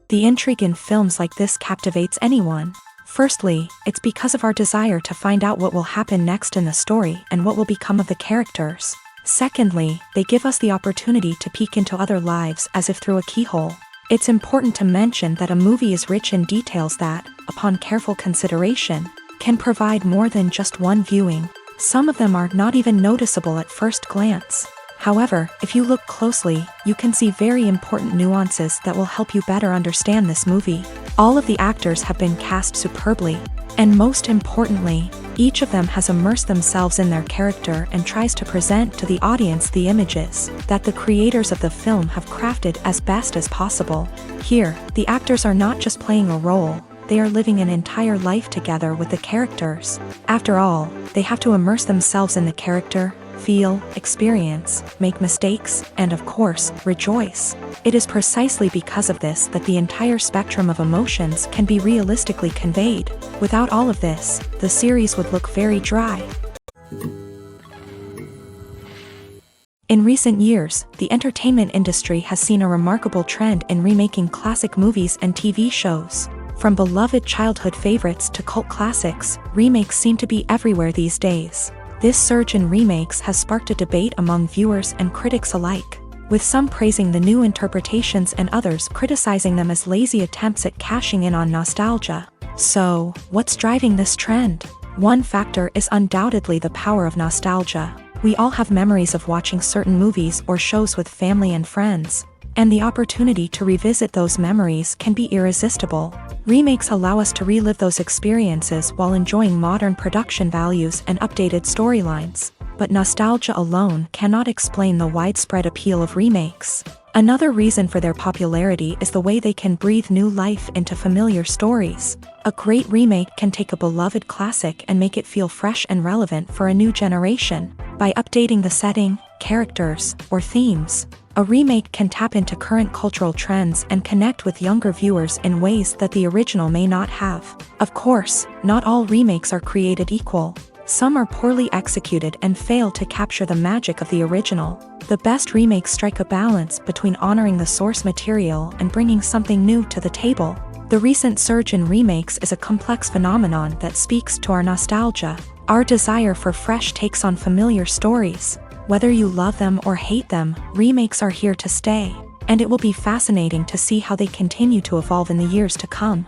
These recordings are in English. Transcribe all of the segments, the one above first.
The intrigue in films like this captivates anyone. Firstly, it's because of our desire to find out what will happen next in the story and what will become of the characters. Secondly, they give us the opportunity to peek into other lives as if through a keyhole. It's important to mention that a movie is rich in details that, upon careful consideration, can provide more than just one viewing. Some of them are not even noticeable at first glance. However, if you look closely, you can see very important nuances that will help you better understand this movie. All of the actors have been cast superbly, and most importantly, each of them has immersed themselves in their character and tries to present to the audience the images that the creators of the film have crafted as best as possible. Here, the actors are not just playing a role, they are living an entire life together with the characters. After all, they have to immerse themselves in the character, feel, experience, make mistakes, and of course, rejoice. It is precisely because of this that the entire spectrum of emotions can be realistically conveyed. Without all of this, the series would look very dry. In recent years, the entertainment industry has seen a remarkable trend in remaking classic movies and TV shows. From beloved childhood favorites to cult classics, remakes seem to be everywhere these days. This surge in remakes has sparked a debate among viewers and critics alike, with some praising the new interpretations and others criticizing them as lazy attempts at cashing in on nostalgia. So, what's driving this trend? One factor is undoubtedly the power of nostalgia. We all have memories of watching certain movies or shows with family and friends, and the opportunity to revisit those memories can be irresistible. Remakes allow us to relive those experiences while enjoying modern production values and updated storylines. But nostalgia alone cannot explain the widespread appeal of remakes. Another reason for their popularity is the way they can breathe new life into familiar stories. A great remake can take a beloved classic and make it feel fresh and relevant for a new generation. By updating the setting, characters, or themes, a remake can tap into current cultural trends and connect with younger viewers in ways that the original may not have. Of course, not all remakes are created equal. Some are poorly executed and fail to capture the magic of the original. The best remakes strike a balance between honoring the source material and bringing something new to the table. The recent surge in remakes is a complex phenomenon that speaks to our nostalgia, our desire for fresh takes on familiar stories. Whether you love them or hate them, remakes are here to stay, and it will be fascinating to see how they continue to evolve in the years to come.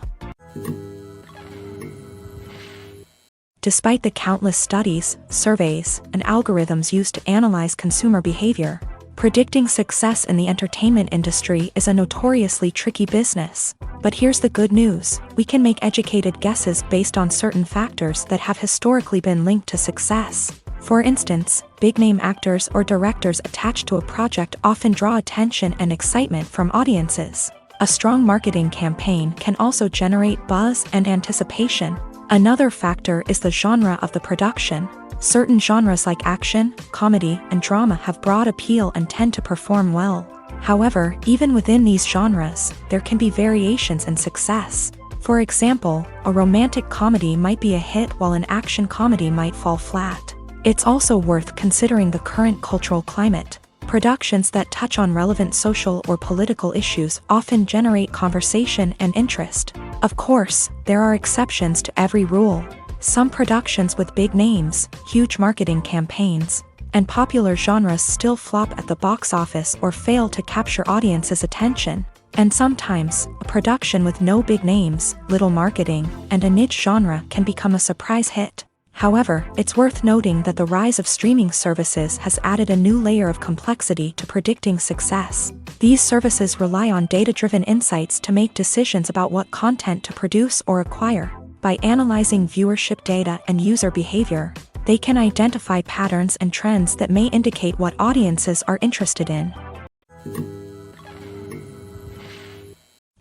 Despite the countless studies, surveys, and algorithms used to analyze consumer behavior, predicting success in the entertainment industry is a notoriously tricky business. But here's the good news: we can make educated guesses based on certain factors that have historically been linked to success. For instance, big-name actors or directors attached to a project often draw attention and excitement from audiences. A strong marketing campaign can also generate buzz and anticipation. Another factor is the genre of the production. Certain genres like action, comedy, and drama have broad appeal and tend to perform well. However, even within these genres, there can be variations in success. For example, a romantic comedy might be a hit while an action comedy might fall flat. It's also worth considering the current cultural climate. Productions that touch on relevant social or political issues often generate conversation and interest. Of course, there are exceptions to every rule. Some productions with big names, huge marketing campaigns, and popular genres still flop at the box office or fail to capture audiences' attention. And sometimes, a production with no big names, little marketing, and a niche genre can become a surprise hit. However, it's worth noting that the rise of streaming services has added a new layer of complexity to predicting success. These services rely on data-driven insights to make decisions about what content to produce or acquire. By analyzing viewership data and user behavior, they can identify patterns and trends that may indicate what audiences are interested in.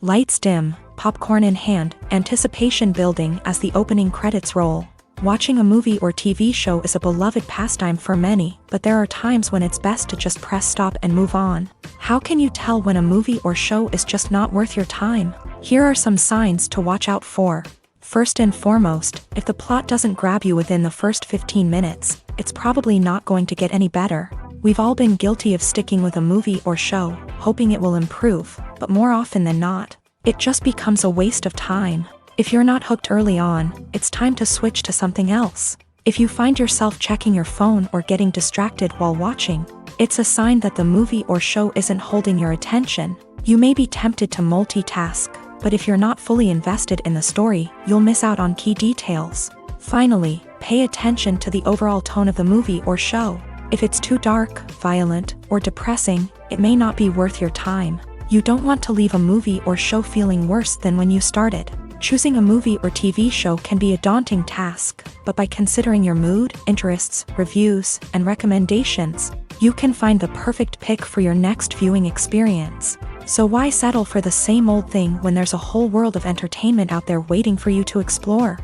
Lights dim, popcorn in hand, anticipation building as the opening credits roll. Watching a movie or TV show is a beloved pastime for many, but there are times when it's best to just press stop and move on. How can you tell when a movie or show is just not worth your time? Here are some signs to watch out for. First and foremost, if the plot doesn't grab you within the first 15 minutes, it's probably not going to get any better. We've all been guilty of sticking with a movie or show, hoping it will improve, but more often than not, it just becomes a waste of time. If you're not hooked early on, it's time to switch to something else. If you find yourself checking your phone or getting distracted while watching, it's a sign that the movie or show isn't holding your attention. You may be tempted to multitask, but if you're not fully invested in the story, you'll miss out on key details. Finally, pay attention to the overall tone of the movie or show. If it's too dark, violent, or depressing, it may not be worth your time. You don't want to leave a movie or show feeling worse than when you started. Choosing a movie or TV show can be a daunting task, but by considering your mood, interests, reviews, and recommendations, you can find the perfect pick for your next viewing experience. So why settle for the same old thing when there's a whole world of entertainment out there waiting for you to explore?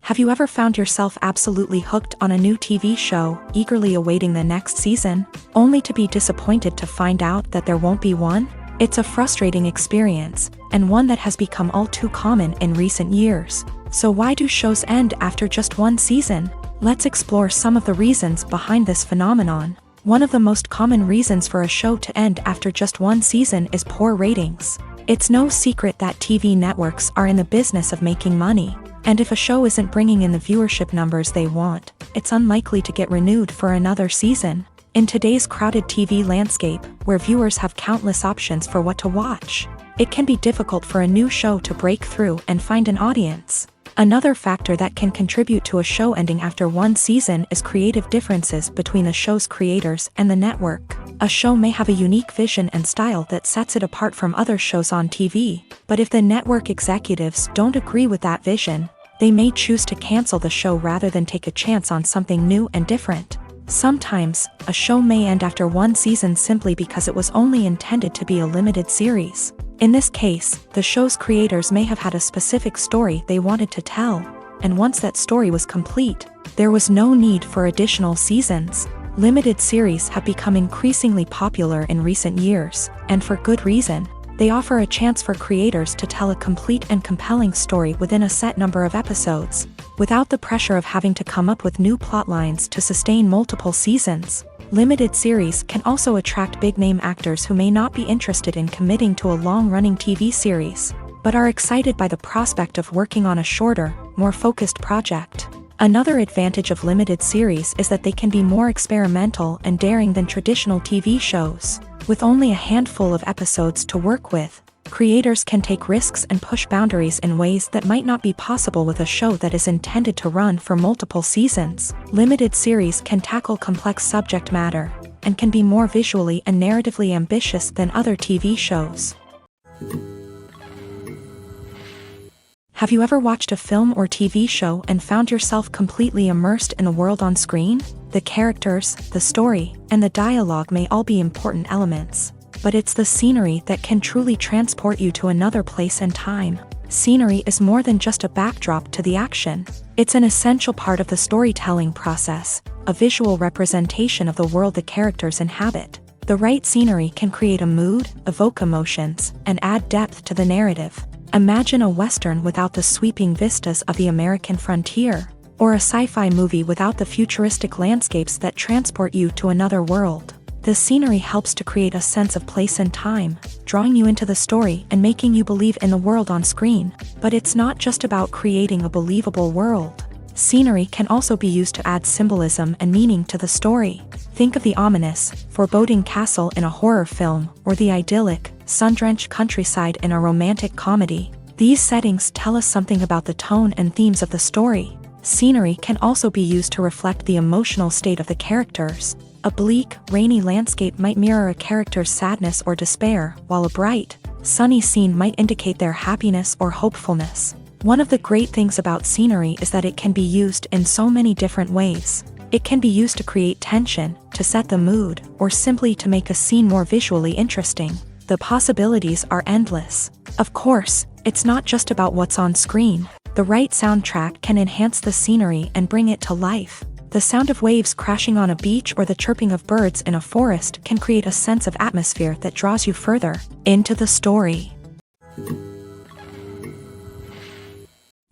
Have you ever found yourself absolutely hooked on a new TV show, eagerly awaiting the next season, only to be disappointed to find out that there won't be one? It's a frustrating experience, and one that has become all too common in recent years. So why do shows end after just one season? Let's explore some of the reasons behind this phenomenon. One of the most common reasons for a show to end after just one season is poor ratings. It's no secret that TV networks are in the business of making money, and if a show isn't bringing in the viewership numbers they want, it's unlikely to get renewed for another season. In today's crowded TV landscape, where viewers have countless options for what to watch, it can be difficult for a new show to break through and find an audience. Another factor that can contribute to a show ending after one season is creative differences between the show's creators and the network. A show may have a unique vision and style that sets it apart from other shows on TV, but if the network executives don't agree with that vision, they may choose to cancel the show rather than take a chance on something new and different. Sometimes, a show may end after one season simply because it was only intended to be a limited series. In this case, the show's creators may have had a specific story they wanted to tell, and once that story was complete, there was no need for additional seasons. Limited series have become increasingly popular in recent years, and for good reason. They offer a chance for creators to tell a complete and compelling story within a set number of episodes, without the pressure of having to come up with new plotlines to sustain multiple seasons. Limited series can also attract big-name actors who may not be interested in committing to a long-running TV series, but are excited by the prospect of working on a shorter, more focused project. Another advantage of limited series is that they can be more experimental and daring than traditional TV shows. With only a handful of episodes to work with, creators can take risks and push boundaries in ways that might not be possible with a show that is intended to run for multiple seasons. Limited series can tackle complex subject matter, and can be more visually and narratively ambitious than other TV shows. Have you ever watched a film or TV show and found yourself completely immersed in the world on screen? The characters, the story, and the dialogue may all be important elements, but it's the scenery that can truly transport you to another place and time. Scenery is more than just a backdrop to the action. It's an essential part of the storytelling process, a visual representation of the world the characters inhabit. The right scenery can create a mood, evoke emotions, and add depth to the narrative. Imagine a Western without the sweeping vistas of the American frontier, or a sci-fi movie without the futuristic landscapes that transport you to another world. The scenery helps to create a sense of place and time, drawing you into the story and making you believe in the world on screen. But it's not just about creating a believable world. Scenery can also be used to add symbolism and meaning to the story. Think of the ominous, foreboding castle in a horror film, or the idyllic, sun-drenched countryside in a romantic comedy. These settings tell us something about the tone and themes of the story. Scenery can also be used to reflect the emotional state of the characters. A bleak, rainy landscape might mirror a character's sadness or despair, while a bright, sunny scene might indicate their happiness or hopefulness. One of the great things about scenery is that it can be used in so many different ways. It can be used to create tension, to set the mood, or simply to make a scene more visually interesting. The possibilities are endless. Of course, it's not just about what's on screen. The right soundtrack can enhance the scenery and bring it to life. The sound of waves crashing on a beach or the chirping of birds in a forest can create a sense of atmosphere that draws you further into the story.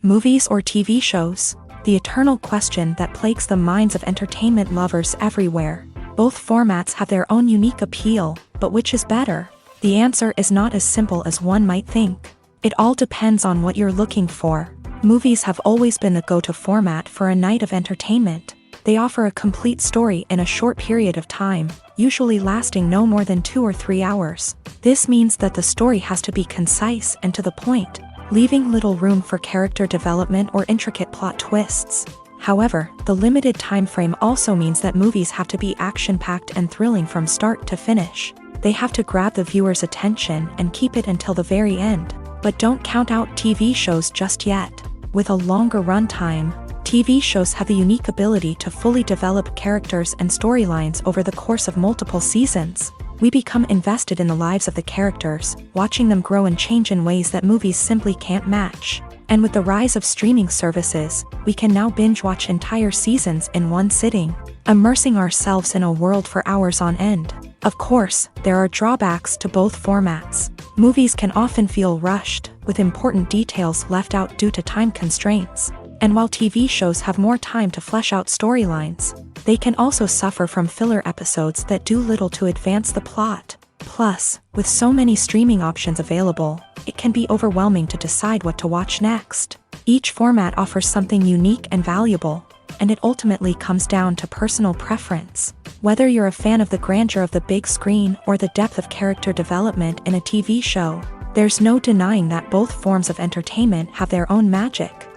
Movies or TV shows? The eternal question that plagues the minds of entertainment lovers everywhere. Both formats have their own unique appeal, but which is better? The answer is not as simple as one might think. It all depends on what you're looking for. Movies have always been the go-to format for a night of entertainment. They offer a complete story in a short period of time, usually lasting no more than 2 or 3 hours. This means that the story has to be concise and to the point, leaving little room for character development or intricate plot twists. However, the limited time frame also means that movies have to be action-packed and thrilling from start to finish. They have to grab the viewer's attention and keep it until the very end. But don't count out TV shows just yet. With a longer runtime, TV shows have the unique ability to fully develop characters and storylines over the course of multiple seasons. We become invested in the lives of the characters, watching them grow and change in ways that movies simply can't match. And with the rise of streaming services, we can now binge-watch entire seasons in one sitting, immersing ourselves in a world for hours on end. Of course, there are drawbacks to both formats. Movies can often feel rushed, with important details left out due to time constraints. And while TV shows have more time to flesh out storylines, they can also suffer from filler episodes that do little to advance the plot. Plus, with so many streaming options available, it can be overwhelming to decide what to watch next. Each format offers something unique and valuable, and it ultimately comes down to personal preference. Whether you're a fan of the grandeur of the big screen or the depth of character development in a TV show, there's no denying that both forms of entertainment have their own magic.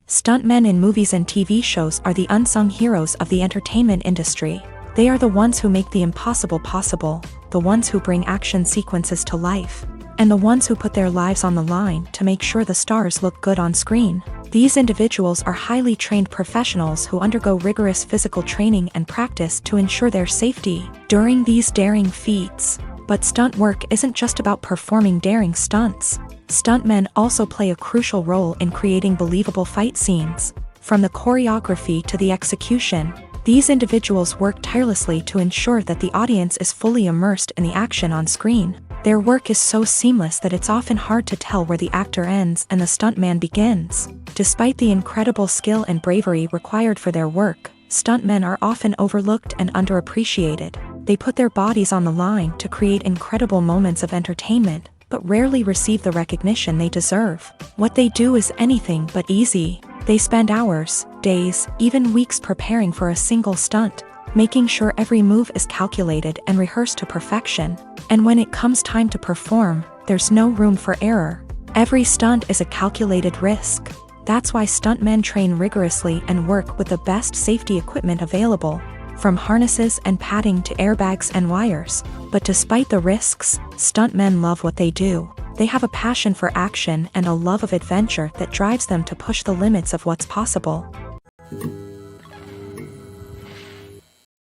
Stuntmen in movies and TV shows are the unsung heroes of the entertainment industry. They are the ones who make the impossible possible, the ones who bring action sequences to life, and the ones who put their lives on the line to make sure the stars look good on screen. These individuals are highly trained professionals who undergo rigorous physical training and practice to ensure their safety during these daring feats. But stunt work isn't just about performing daring stunts. Stuntmen also play a crucial role in creating believable fight scenes. From the choreography to the execution, these individuals work tirelessly to ensure that the audience is fully immersed in the action on screen. Their work is so seamless that it's often hard to tell where the actor ends and the stuntman begins. Despite the incredible skill and bravery required for their work, stuntmen are often overlooked and underappreciated. They put their bodies on the line to create incredible moments of entertainment, but rarely receive the recognition they deserve. What they do is anything but easy. They spend hours, days, even weeks preparing for a single stunt, making sure every move is calculated and rehearsed to perfection. And when it comes time to perform, there's no room for error. Every stunt is a calculated risk. That's why stuntmen train rigorously and work with the best safety equipment available, from harnesses and padding to airbags and wires. But despite the risks, stuntmen love what they do. They have a passion for action and a love of adventure that drives them to push the limits of what's possible.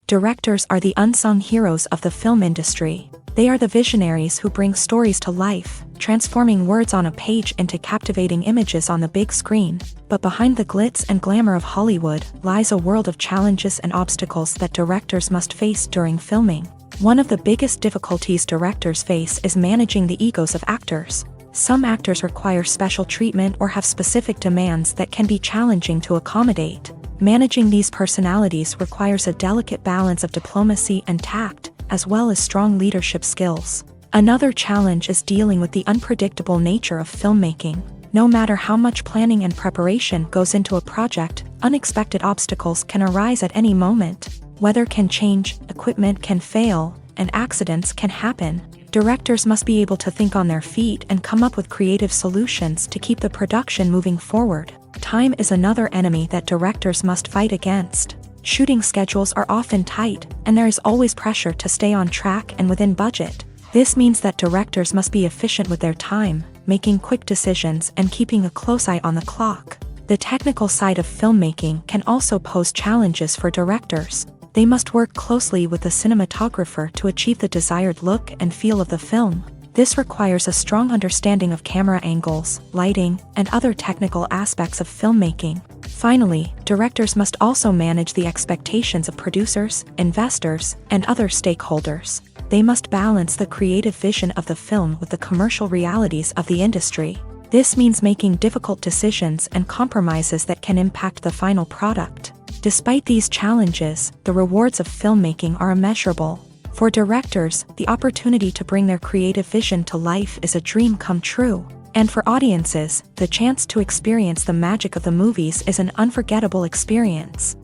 Directors are the unsung heroes of the film industry. They are the visionaries who bring stories to life, transforming words on a page into captivating images on the big screen. But behind the glitz and glamour of Hollywood lies a world of challenges and obstacles that directors must face during filming. One of the biggest difficulties directors face is managing the egos of actors. Some actors require special treatment or have specific demands that can be challenging to accommodate. Managing these personalities requires a delicate balance of diplomacy and tact, as well as strong leadership skills. Another challenge is dealing with the unpredictable nature of filmmaking. No matter how much planning and preparation goes into a project, unexpected obstacles can arise at any moment. Weather can change, equipment can fail, and accidents can happen. Directors must be able to think on their feet and come up with creative solutions to keep the production moving forward. Time is another enemy that directors must fight against. Shooting schedules are often tight, and there is always pressure to stay on track and within budget. This means that directors must be efficient with their time, making quick decisions and keeping a close eye on the clock. The technical side of filmmaking can also pose challenges for directors. They must work closely with the cinematographer to achieve the desired look and feel of the film. This requires a strong understanding of camera angles, lighting, and other technical aspects of filmmaking. Finally, directors must also manage the expectations of producers, investors, and other stakeholders. They must balance the creative vision of the film with the commercial realities of the industry. This means making difficult decisions and compromises that can impact the final product. Despite these challenges, the rewards of filmmaking are immeasurable. For directors, the opportunity to bring their creative vision to life is a dream come true. And for audiences, the chance to experience the magic of the movies is an unforgettable experience.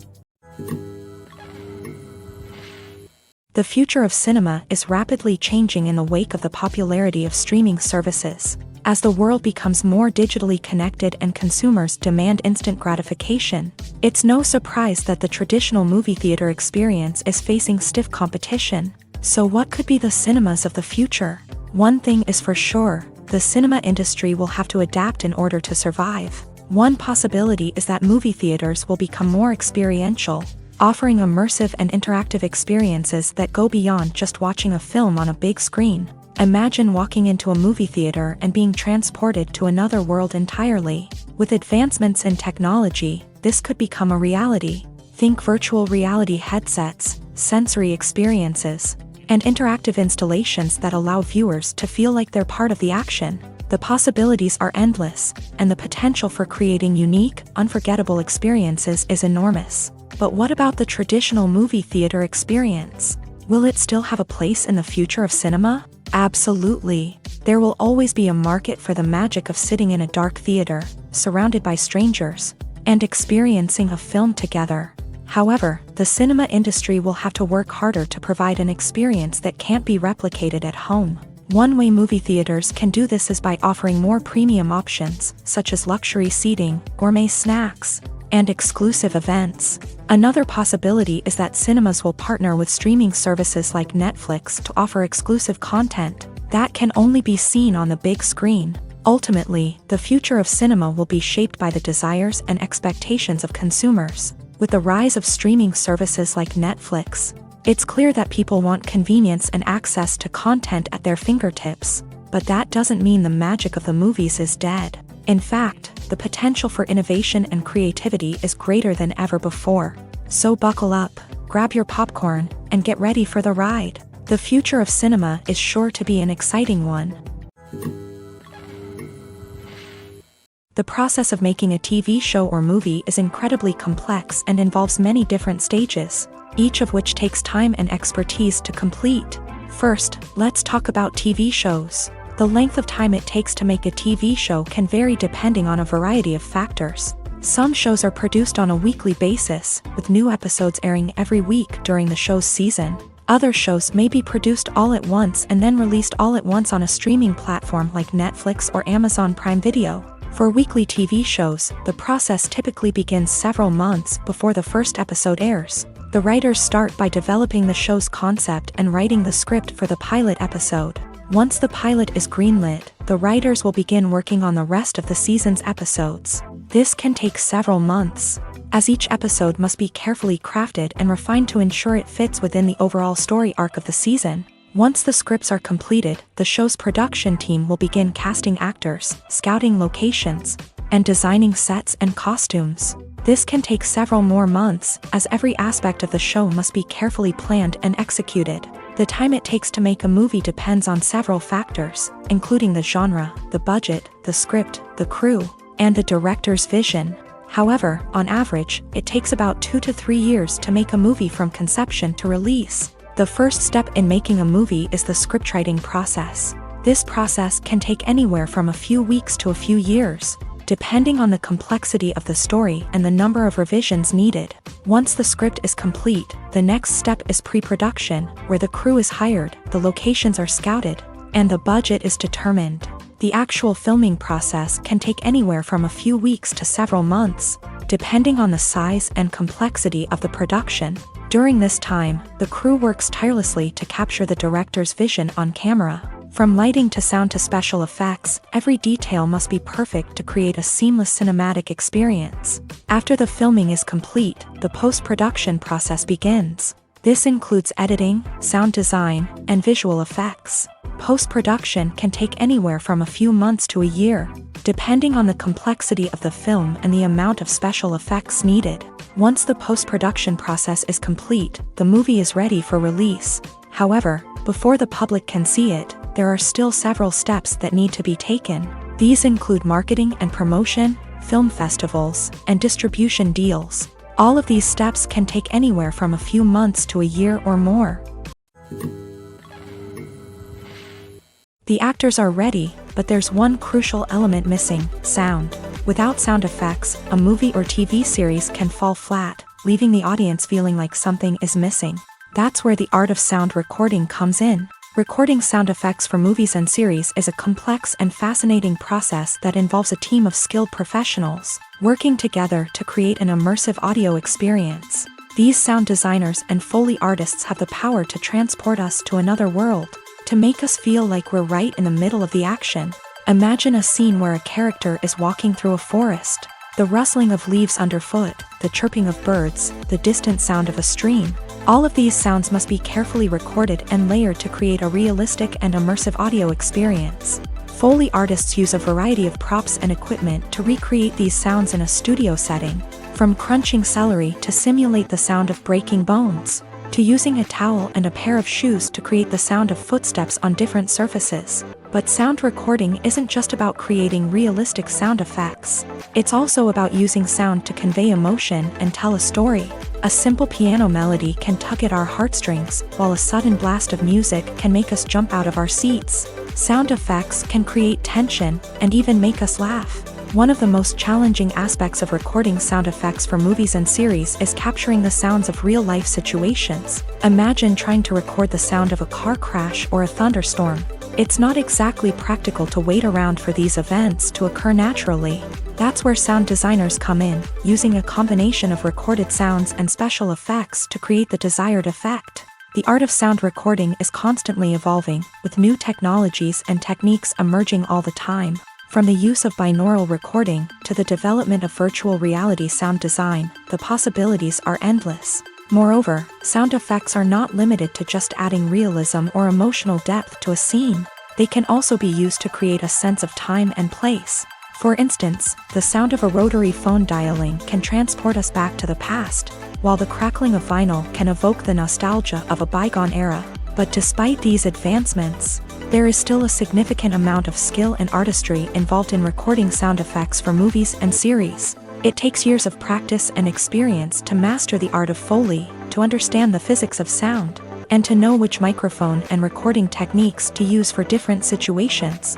The future of cinema is rapidly changing in the wake of the popularity of streaming services. As the world becomes more digitally connected and consumers demand instant gratification, it's no surprise that the traditional movie theater experience is facing stiff competition. So what could be the cinemas of the future? One thing is for sure, the cinema industry will have to adapt in order to survive. One possibility is that movie theaters will become more experiential, offering immersive and interactive experiences that go beyond just watching a film on a big screen. Imagine walking into a movie theater and being transported to another world entirely. With advancements in technology, this could become a reality. Think virtual reality headsets, sensory experiences, and interactive installations that allow viewers to feel like they're part of the action. The possibilities are endless, and the potential for creating unique, unforgettable experiences is enormous. But what about the traditional movie theater experience? Will it still have a place in the future of cinema? Absolutely. There will always be a market for the magic of sitting in a dark theater, surrounded by strangers, and experiencing a film together. However, the cinema industry will have to work harder to provide an experience that can't be replicated at home. One way movie theaters can do this is by offering more premium options, such as luxury seating, gourmet snacks, and exclusive events. Another possibility is that cinemas will partner with streaming services like Netflix to offer exclusive content that can only be seen on the big screen. Ultimately, the future of cinema will be shaped by the desires and expectations of consumers. With the rise of streaming services like Netflix, it's clear that people want convenience and access to content at their fingertips. But that doesn't mean the magic of the movies is dead. In fact, the potential for innovation and creativity is greater than ever before. So buckle up, grab your popcorn, and get ready for the ride. The future of cinema is sure to be an exciting one. The process of making a TV show or movie is incredibly complex and involves many different stages, each of which takes time and expertise to complete. First, let's talk about TV shows. The length of time it takes to make a TV show can vary depending on a variety of factors. Some shows are produced on a weekly basis, with new episodes airing every week during the show's season. Other shows may be produced all at once and then released all at once on a streaming platform like Netflix or Amazon Prime Video. For weekly TV shows, the process typically begins several months before the first episode airs. The writers start by developing the show's concept and writing the script for the pilot episode. Once the pilot is greenlit, the writers will begin working on the rest of the season's episodes. This can take several months, as each episode must be carefully crafted and refined to ensure it fits within the overall story arc of the season. Once the scripts are completed, the show's production team will begin casting actors, scouting locations, and designing sets and costumes. This can take several more months, as every aspect of the show must be carefully planned and executed. The time it takes to make a movie depends on several factors, including the genre, the budget, the script, the crew, and the director's vision. However, on average, it takes about 2 to 3 years to make a movie from conception to release. The first step in making a movie is the scriptwriting process. This process can take anywhere from a few weeks to a few years, depending on the complexity of the story and the number of revisions needed. Once the script is complete, the next step is pre-production, where the crew is hired, the locations are scouted, and the budget is determined. The actual filming process can take anywhere from a few weeks to several months, depending on the size and complexity of the production. During this time, the crew works tirelessly to capture the director's vision on camera. From lighting to sound to special effects, every detail must be perfect to create a seamless cinematic experience. After the filming is complete, the post-production process begins. This includes editing, sound design, and visual effects. Post-production can take anywhere from a few months to a year, depending on the complexity of the film and the amount of special effects needed. Once the post-production process is complete, the movie is ready for release. However, before the public can see it, there are still several steps that need to be taken. These include marketing and promotion, film festivals, and distribution deals. All of these steps can take anywhere from a few months to a year or more. The actors are ready, but there's one crucial element missing: sound. Without sound effects, a movie or TV series can fall flat, leaving the audience feeling like something is missing. That's where the art of sound recording comes in. Recording sound effects for movies and series is a complex and fascinating process that involves a team of skilled professionals working together to create an immersive audio experience. These sound designers and Foley artists have the power to transport us to another world, to make us feel like we're right in the middle of the action. Imagine a scene where a character is walking through a forest. The rustling of leaves underfoot, the chirping of birds, the distant sound of a stream. All of these sounds must be carefully recorded and layered to create a realistic and immersive audio experience. Foley artists use a variety of props and equipment to recreate these sounds in a studio setting, from crunching celery to simulate the sound of breaking bones, to using a towel and a pair of shoes to create the sound of footsteps on different surfaces. But sound recording isn't just about creating realistic sound effects. It's also about using sound to convey emotion and tell a story. A simple piano melody can tug at our heartstrings, while a sudden blast of music can make us jump out of our seats. Sound effects can create tension and even make us laugh. One of the most challenging aspects of recording sound effects for movies and series is capturing the sounds of real-life situations. Imagine trying to record the sound of a car crash or a thunderstorm. It's not exactly practical to wait around for these events to occur naturally. That's where sound designers come in, using a combination of recorded sounds and special effects to create the desired effect. The art of sound recording is constantly evolving, with new technologies and techniques emerging all the time. From the use of binaural recording to the development of virtual reality sound design, the possibilities are endless. Moreover, sound effects are not limited to just adding realism or emotional depth to a scene. They can also be used to create a sense of time and place. For instance, the sound of a rotary phone dialing can transport us back to the past, while the crackling of vinyl can evoke the nostalgia of a bygone era. But despite these advancements, there is still a significant amount of skill and artistry involved in recording sound effects for movies and series. It takes years of practice and experience to master the art of Foley, to understand the physics of sound, and to know which microphone and recording techniques to use for different situations.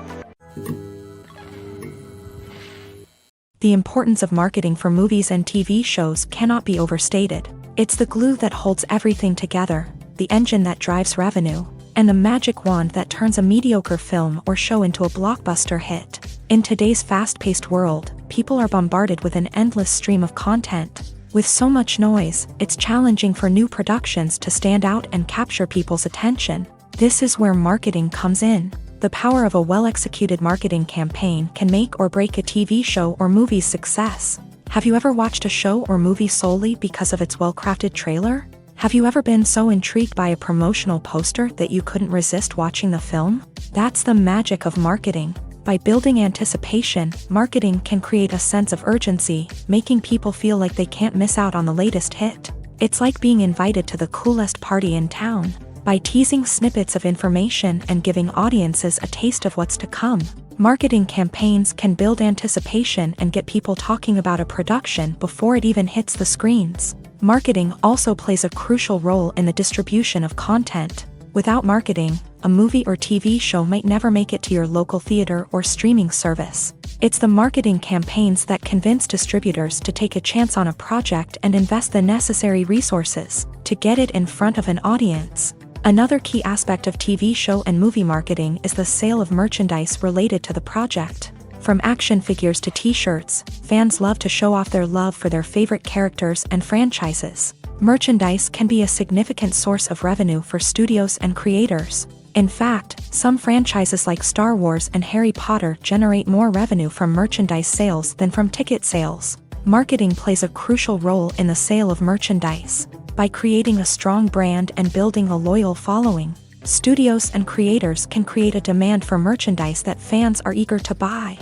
The importance of marketing for movies and TV shows cannot be overstated. It's the glue that holds everything together, the engine that drives revenue, and the magic wand that turns a mediocre film or show into a blockbuster hit. In today's fast-paced world, people are bombarded with an endless stream of content. With so much noise, it's challenging for new productions to stand out and capture people's attention. This is where marketing comes in. The power of a well-executed marketing campaign can make or break a TV show or movie's success. Have you ever watched a show or movie solely because of its well-crafted trailer? Have you ever been so intrigued by a promotional poster that you couldn't resist watching the film? That's the magic of marketing. By building anticipation, marketing can create a sense of urgency, making people feel like they can't miss out on the latest hit. It's like being invited to the coolest party in town. By teasing snippets of information and giving audiences a taste of what's to come, marketing campaigns can build anticipation and get people talking about a production before it even hits the screens. Marketing also plays a crucial role in the distribution of content. Without marketing, a movie or TV show might never make it to your local theater or streaming service. It's the marketing campaigns that convince distributors to take a chance on a project and invest the necessary resources to get it in front of an audience. Another key aspect of TV show and movie marketing is the sale of merchandise related to the project. From action figures to t-shirts, fans love to show off their love for their favorite characters and franchises. Merchandise can be a significant source of revenue for studios and creators. In fact, some franchises like Star Wars and Harry Potter generate more revenue from merchandise sales than from ticket sales. Marketing plays a crucial role in the sale of merchandise. By creating a strong brand and building a loyal following, studios and creators can create a demand for merchandise that fans are eager to buy.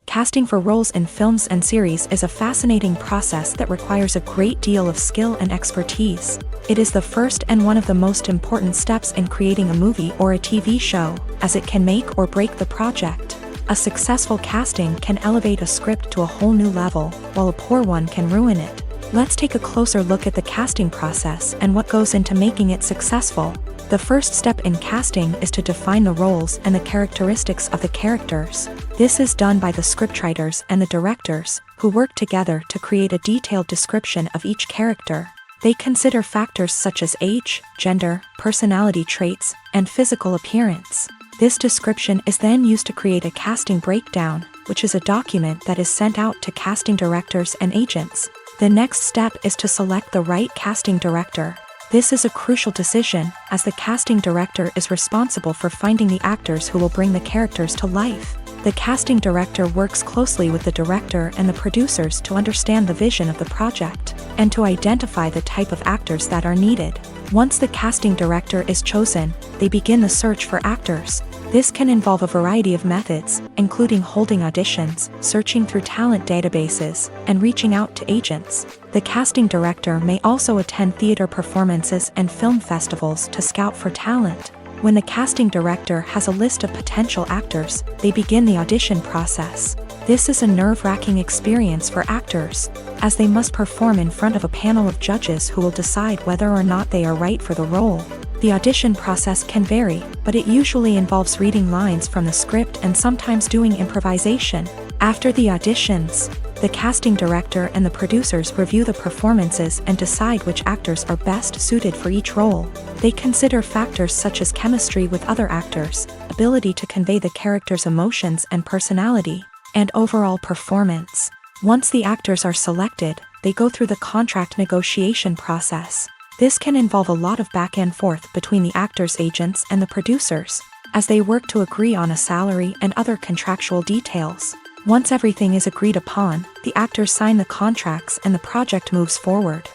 Casting for roles in films and series is a fascinating process that requires a great deal of skill and expertise. It is the first and one of the most important steps in creating a movie or a TV show, as it can make or break the project. A successful casting can elevate a script to a whole new level, while a poor one can ruin it. Let's take a closer look at the casting process and what goes into making it successful. The first step in casting is to define the roles and the characteristics of the characters. This is done by the scriptwriters and the directors, who work together to create a detailed description of each character. They consider factors such as age, gender, personality traits, and physical appearance. This description is then used to create a casting breakdown, which is a document that is sent out to casting directors and agents. The next step is to select the right casting director. This is a crucial decision, as the casting director is responsible for finding the actors who will bring the characters to life. The casting director works closely with the director and the producers to understand the vision of the project, and to identify the type of actors that are needed. Once the casting director is chosen, they begin the search for actors. This can involve a variety of methods, including holding auditions, searching through talent databases, and reaching out to agents. The casting director may also attend theater performances and film festivals to scout for talent. When the casting director has a list of potential actors, they begin the audition process. This is a nerve-wracking experience for actors, as they must perform in front of a panel of judges who will decide whether or not they are right for the role. The audition process can vary, but it usually involves reading lines from the script and sometimes doing improvisation. After the auditions, the casting director and the producers review the performances and decide which actors are best suited for each role. They consider factors such as chemistry with other actors, ability to convey the character's emotions and personality, and overall performance. Once the actors are selected, they go through the contract negotiation process. This can involve a lot of back and forth between the actors' agents and the producers, as they work to agree on a salary and other contractual details. Once everything is agreed upon, the actors sign the contracts and the project moves forward.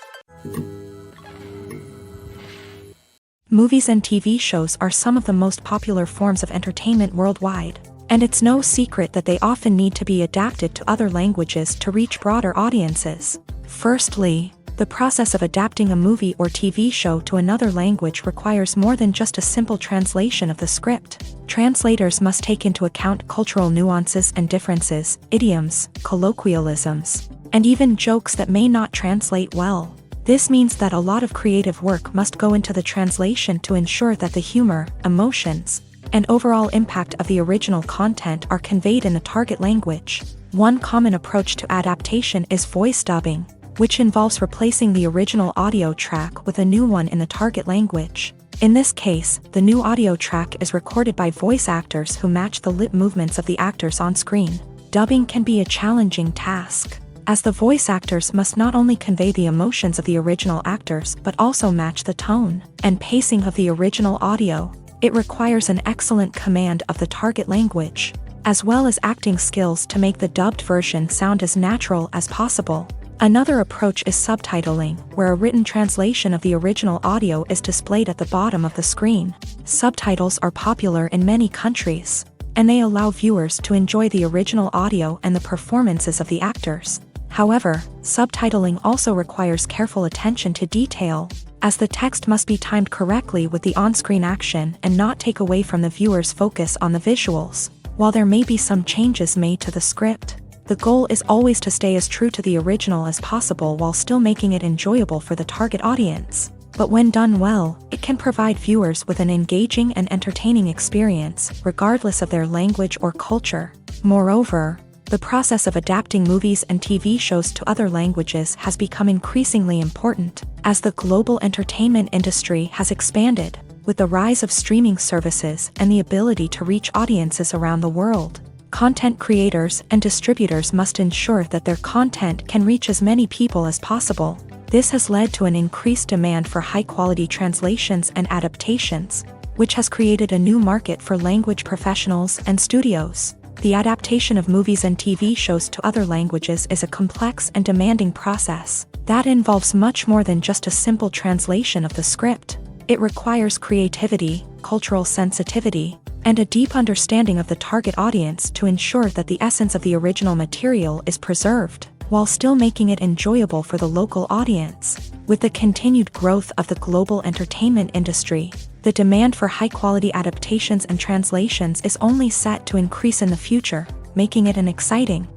Movies and TV shows are some of the most popular forms of entertainment worldwide, and it's no secret that they often need to be adapted to other languages to reach broader audiences. Firstly, the process of adapting a movie or TV show to another language requires more than just a simple translation of the script. Translators must take into account cultural nuances and differences, idioms, colloquialisms, and even jokes that may not translate well. This means that a lot of creative work must go into the translation to ensure that the humor, emotions, and overall impact of the original content are conveyed in the target language. One common approach to adaptation is voice dubbing, which involves replacing the original audio track with a new one in the target language. In this case, the new audio track is recorded by voice actors who match the lip movements of the actors on screen. Dubbing can be a challenging task, as the voice actors must not only convey the emotions of the original actors but also match the tone and pacing of the original audio. It requires an excellent command of the target language, as well as acting skills to make the dubbed version sound as natural as possible. Another approach is subtitling, where a written translation of the original audio is displayed at the bottom of the screen. Subtitles are popular in many countries, and they allow viewers to enjoy the original audio and the performances of the actors. However, subtitling also requires careful attention to detail, as the text must be timed correctly with the on-screen action and not take away from the viewer's focus on the visuals. While there may be some changes made to the script, the goal is always to stay as true to the original as possible while still making it enjoyable for the target audience. But when done well, it can provide viewers with an engaging and entertaining experience, regardless of their language or culture. Moreover, the process of adapting movies and TV shows to other languages has become increasingly important, as the global entertainment industry has expanded, with the rise of streaming services and the ability to reach audiences around the world. Content creators and distributors must ensure that their content can reach as many people as possible. This has led to an increased demand for high-quality translations and adaptations, which has created a new market for language professionals and studios. The adaptation of movies and TV shows to other languages is a complex and demanding process that involves much more than just a simple translation of the script. It requires creativity, cultural sensitivity, and a deep understanding of the target audience to ensure that the essence of the original material is preserved, while still making it enjoyable for the local audience. With the continued growth of the global entertainment industry, the demand for high-quality adaptations and translations is only set to increase in the future, making it an exciting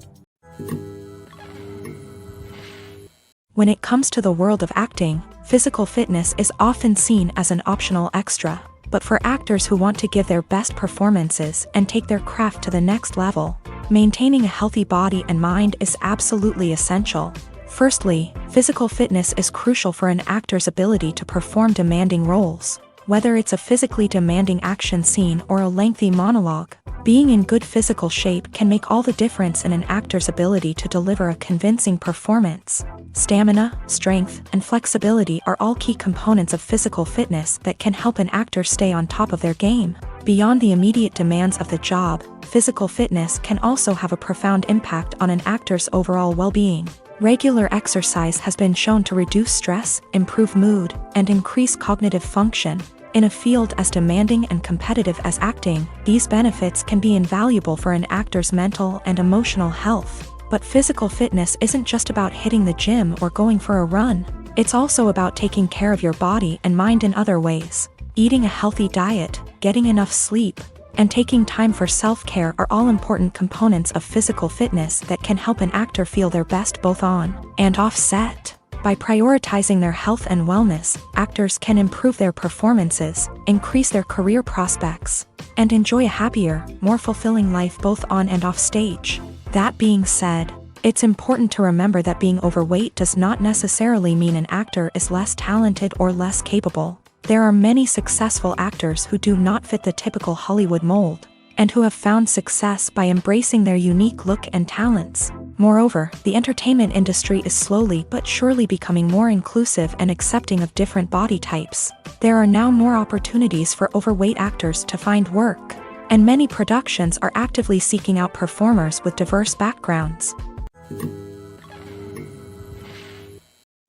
When it comes to the world of acting, physical fitness is often seen as an optional extra. But for actors who want to give their best performances and take their craft to the next level, maintaining a healthy body and mind is absolutely essential. Firstly, physical fitness is crucial for an actor's ability to perform demanding roles. Whether it's a physically demanding action scene or a lengthy monologue, being in good physical shape can make all the difference in an actor's ability to deliver a convincing performance. Stamina, strength, and flexibility are all key components of physical fitness that can help an actor stay on top of their game. Beyond the immediate demands of the job, physical fitness can also have a profound impact on an actor's overall well-being. Regular exercise has been shown to reduce stress, improve mood, and increase cognitive function. In a field as demanding and competitive as acting, these benefits can be invaluable for an actor's mental and emotional health. But physical fitness isn't just about hitting the gym or going for a run. It's also about taking care of your body and mind in other ways. Eating a healthy diet, getting enough sleep, and taking time for self-care are all important components of physical fitness that can help an actor feel their best both on and off set. By prioritizing their health and wellness, actors can improve their performances, increase their career prospects, and enjoy a happier, more fulfilling life both on and off stage. That being said, it's important to remember that being overweight does not necessarily mean an actor is less talented or less capable. There are many successful actors who do not fit the typical Hollywood mold, and who have found success by embracing their unique look and talents. Moreover, the entertainment industry is slowly but surely becoming more inclusive and accepting of different body types. There are now more opportunities for overweight actors to find work, and many productions are actively seeking out performers with diverse backgrounds.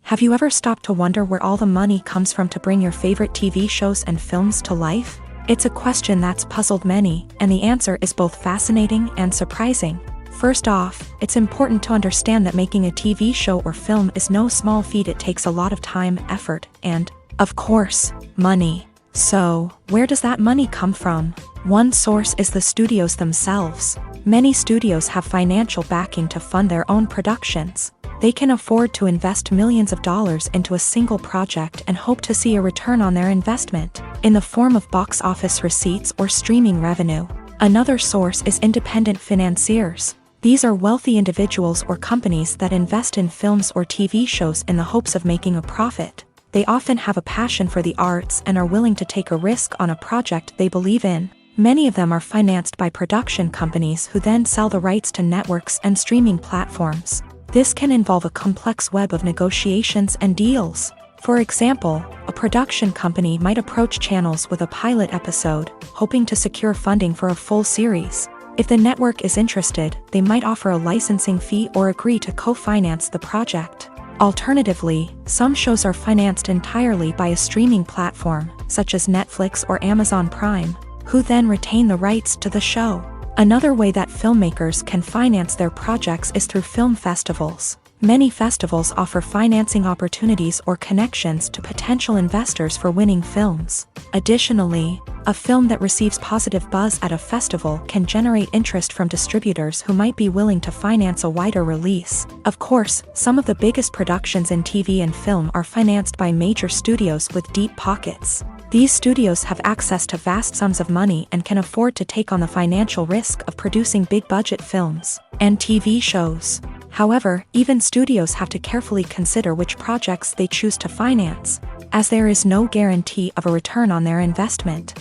Have you ever stopped to wonder where all the money comes from to bring your favorite TV shows and films to life? It's a question that's puzzled many, and the answer is both fascinating and surprising. First off, it's important to understand that making a TV show or film is no small feat. It takes a lot of time, effort, and, of course, money. So, where does that money come from? One source is the studios themselves. Many studios have financial backing to fund their own productions. They can afford to invest millions of dollars into a single project and hope to see a return on their investment, in the form of box office receipts or streaming revenue. Another source is independent financiers. These are wealthy individuals or companies that invest in films or TV shows in the hopes of making a profit. They often have a passion for the arts and are willing to take a risk on a project they believe in. Many of them are financed by production companies who then sell the rights to networks and streaming platforms. This can involve a complex web of negotiations and deals. For example, a production company might approach channels with a pilot episode, hoping to secure funding for a full series. If the network is interested, they might offer a licensing fee or agree to co-finance the project. Alternatively, some shows are financed entirely by a streaming platform, such as Netflix or Amazon Prime, who then retain the rights to the show. Another way that filmmakers can finance their projects is through film festivals. Many festivals offer financing opportunities or connections to potential investors for winning films. Additionally, a film that receives positive buzz at a festival can generate interest from distributors who might be willing to finance a wider release. Of course, some of the biggest productions in TV and film are financed by major studios with deep pockets. These studios have access to vast sums of money and can afford to take on the financial risk of producing big-budget films and TV shows. However, even studios have to carefully consider which projects they choose to finance, as there is no guarantee of a return on their investment.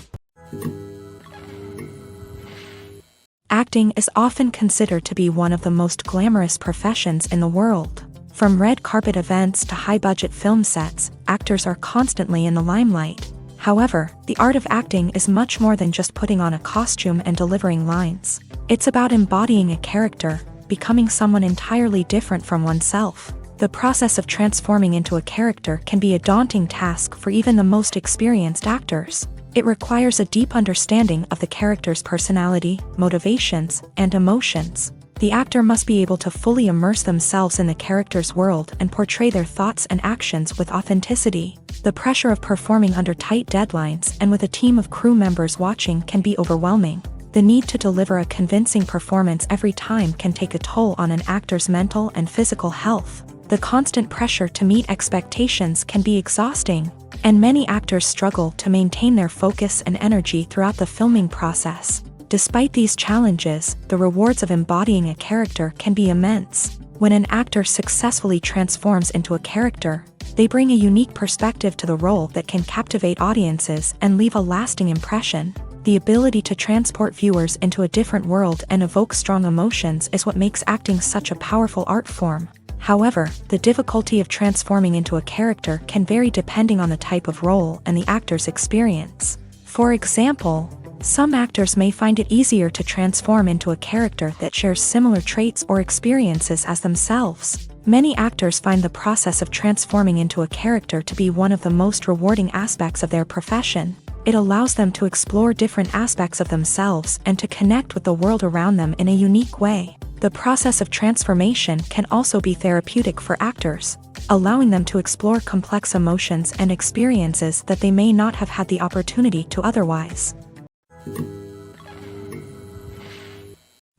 Acting is often considered to be one of the most glamorous professions in the world. From red carpet events to high-budget film sets, actors are constantly in the limelight. However, the art of acting is much more than just putting on a costume and delivering lines. It's about embodying a character, becoming someone entirely different from oneself. The process of transforming into a character can be a daunting task for even the most experienced actors. It requires a deep understanding of the character's personality, motivations, and emotions. The actor must be able to fully immerse themselves in the character's world and portray their thoughts and actions with authenticity. The pressure of performing under tight deadlines and with a team of crew members watching can be overwhelming. The need to deliver a convincing performance every time can take a toll on an actor's mental and physical health. The constant pressure to meet expectations can be exhausting, and many actors struggle to maintain their focus and energy throughout the filming process. Despite these challenges, the rewards of embodying a character can be immense. When an actor successfully transforms into a character, they bring a unique perspective to the role that can captivate audiences and leave a lasting impression. The ability to transport viewers into a different world and evoke strong emotions is what makes acting such a powerful art form. However, the difficulty of transforming into a character can vary depending on the type of role and the actor's experience. For example, some actors may find it easier to transform into a character that shares similar traits or experiences as themselves. Many actors find the process of transforming into a character to be one of the most rewarding aspects of their profession. It allows them to explore different aspects of themselves and to connect with the world around them in a unique way. The process of transformation can also be therapeutic for actors, allowing them to explore complex emotions and experiences that they may not have had the opportunity to otherwise.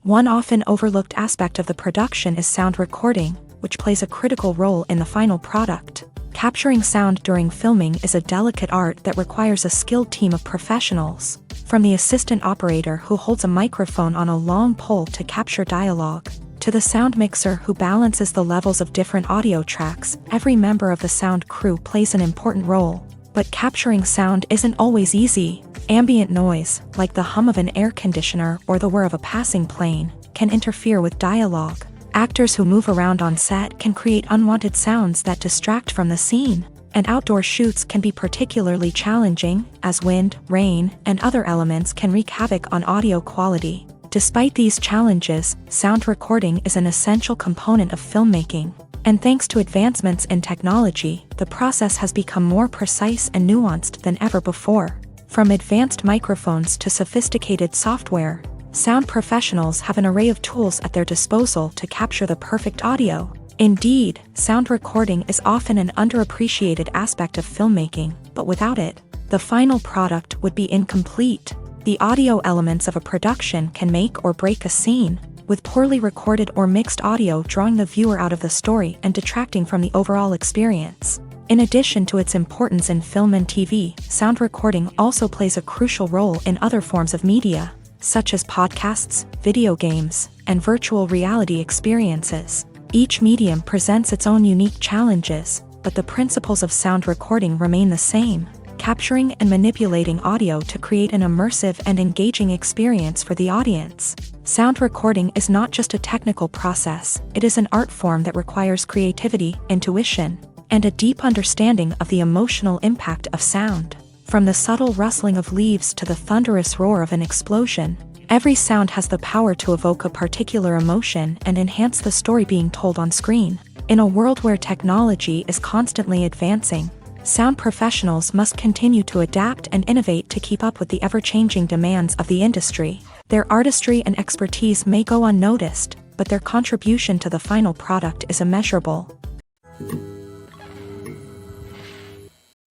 One often overlooked aspect of the production is sound recording, which plays a critical role in the final product. Capturing sound during filming is a delicate art that requires a skilled team of professionals. From the assistant operator who holds a microphone on a long pole to capture dialogue, to the sound mixer who balances the levels of different audio tracks, every member of the sound crew plays an important role. But capturing sound isn't always easy. Ambient noise, like the hum of an air conditioner or the whir of a passing plane, can interfere with dialogue. Actors who move around on set can create unwanted sounds that distract from the scene, and outdoor shoots can be particularly challenging, as wind, rain, and other elements can wreak havoc on audio quality. Despite these challenges, sound recording is an essential component of filmmaking, and thanks to advancements in technology, the process has become more precise and nuanced than ever before. From advanced microphones to sophisticated software, sound professionals have an array of tools at their disposal to capture the perfect audio. Indeed, sound recording is often an underappreciated aspect of filmmaking, but without it, the final product would be incomplete. The audio elements of a production can make or break a scene, with poorly recorded or mixed audio drawing the viewer out of the story and detracting from the overall experience. In addition to its importance in film and TV, sound recording also plays a crucial role in other forms of media, such as podcasts, video games, and virtual reality experiences. Each medium presents its own unique challenges, but the principles of sound recording remain the same, capturing and manipulating audio to create an immersive and engaging experience for the audience. Sound recording is not just a technical process, it is an art form that requires creativity, intuition, and a deep understanding of the emotional impact of sound. From the subtle rustling of leaves to the thunderous roar of an explosion, every sound has the power to evoke a particular emotion and enhance the story being told on screen. In a world where technology is constantly advancing, sound professionals must continue to adapt and innovate to keep up with the ever-changing demands of the industry. Their artistry and expertise may go unnoticed, but their contribution to the final product is immeasurable.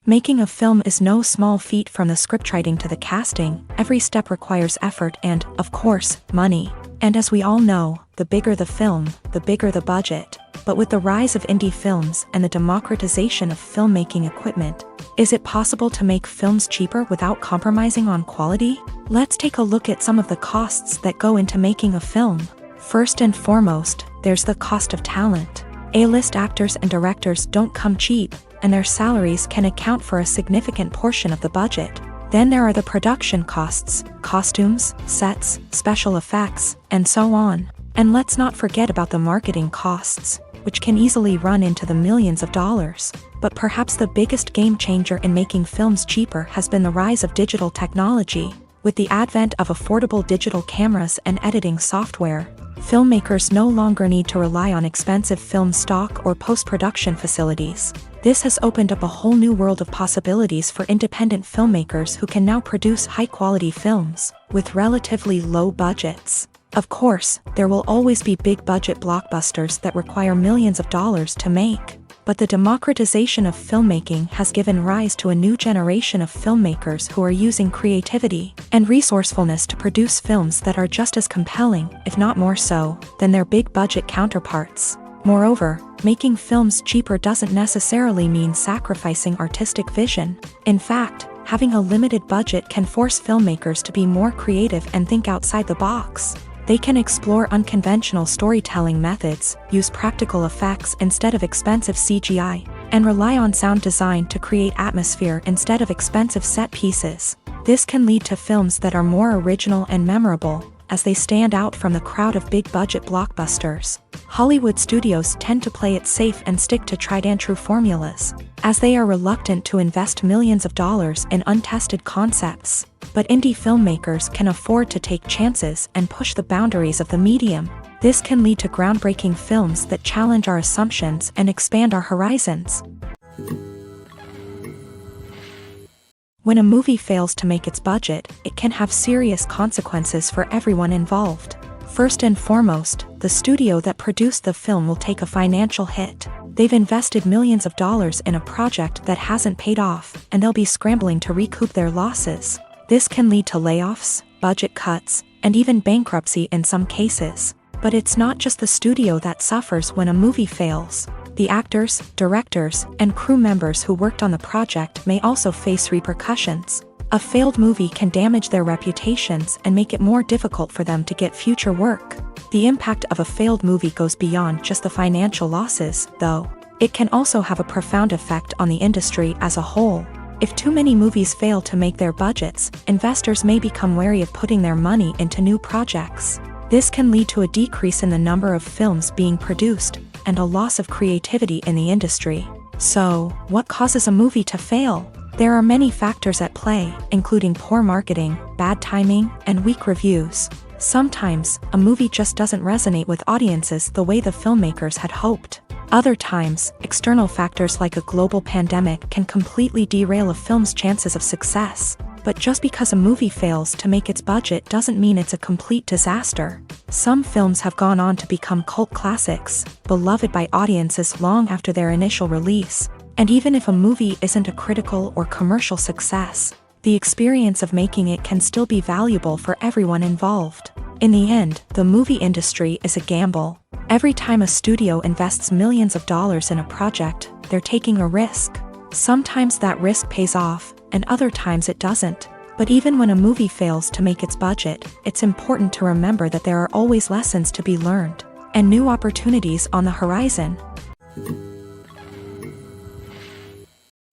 Making a film is no small feat. From the scriptwriting to the casting, every step requires effort and, of course, money. And as we all know, the bigger the film, the bigger the budget. But with the rise of indie films and the democratization of filmmaking equipment, is it possible to make films cheaper without compromising on quality? Let's take a look at some of the costs that go into making a film. First and foremost, there's the cost of talent. A-list actors and directors don't come cheap, and their salaries can account for a significant portion of the budget. Then there are the production costs, costumes, sets, special effects, and so on. And let's not forget about the marketing costs, which can easily run into the millions of dollars. But perhaps the biggest game changer in making films cheaper has been the rise of digital technology. With the advent of affordable digital cameras and editing software, filmmakers no longer need to rely on expensive film stock or post-production facilities. This has opened up a whole new world of possibilities for independent filmmakers who can now produce high-quality films with relatively low budgets. Of course, there will always be big-budget blockbusters that require millions of dollars to make. But the democratization of filmmaking has given rise to a new generation of filmmakers who are using creativity and resourcefulness to produce films that are just as compelling, if not more so, than their big-budget counterparts. Moreover, making films cheaper doesn't necessarily mean sacrificing artistic vision. In fact, having a limited budget can force filmmakers to be more creative and think outside the box. They can explore unconventional storytelling methods, use practical effects instead of expensive CGI, and rely on sound design to create atmosphere instead of expensive set pieces. This can lead to films that are more original and memorable, as they stand out from the crowd of big-budget blockbusters. Hollywood studios tend to play it safe and stick to tried-and-true formulas, as they are reluctant to invest millions of dollars in untested concepts. But indie filmmakers can afford to take chances and push the boundaries of the medium. This can lead to groundbreaking films that challenge our assumptions and expand our horizons. When a movie fails to make its budget, it can have serious consequences for everyone involved. First and foremost, the studio that produced the film will take a financial hit. They've invested millions of dollars in a project that hasn't paid off, and they'll be scrambling to recoup their losses. This can lead to layoffs, budget cuts, and even bankruptcy in some cases. But it's not just the studio that suffers when a movie fails. The actors, directors, and crew members who worked on the project may also face repercussions. A failed movie can damage their reputations and make it more difficult for them to get future work. The impact of a failed movie goes beyond just the financial losses, though. It can also have a profound effect on the industry as a whole. If too many movies fail to make their budgets, investors may become wary of putting their money into new projects. This can lead to a decrease in the number of films being produced, and a loss of creativity in the industry. So, what causes a movie to fail? There are many factors at play, including poor marketing, bad timing, and weak reviews. Sometimes, a movie just doesn't resonate with audiences the way the filmmakers had hoped. Other times, external factors like a global pandemic can completely derail a film's chances of success. But just because a movie fails to make its budget doesn't mean it's a complete disaster. Some films have gone on to become cult classics, beloved by audiences long after their initial release. And even if a movie isn't a critical or commercial success, the experience of making it can still be valuable for everyone involved. In the end, the movie industry is a gamble. Every time a studio invests millions of dollars in a project, they're taking a risk. Sometimes that risk pays off, and other times it doesn't. But even when a movie fails to make its budget, it's important to remember that there are always lessons to be learned, and new opportunities on the horizon.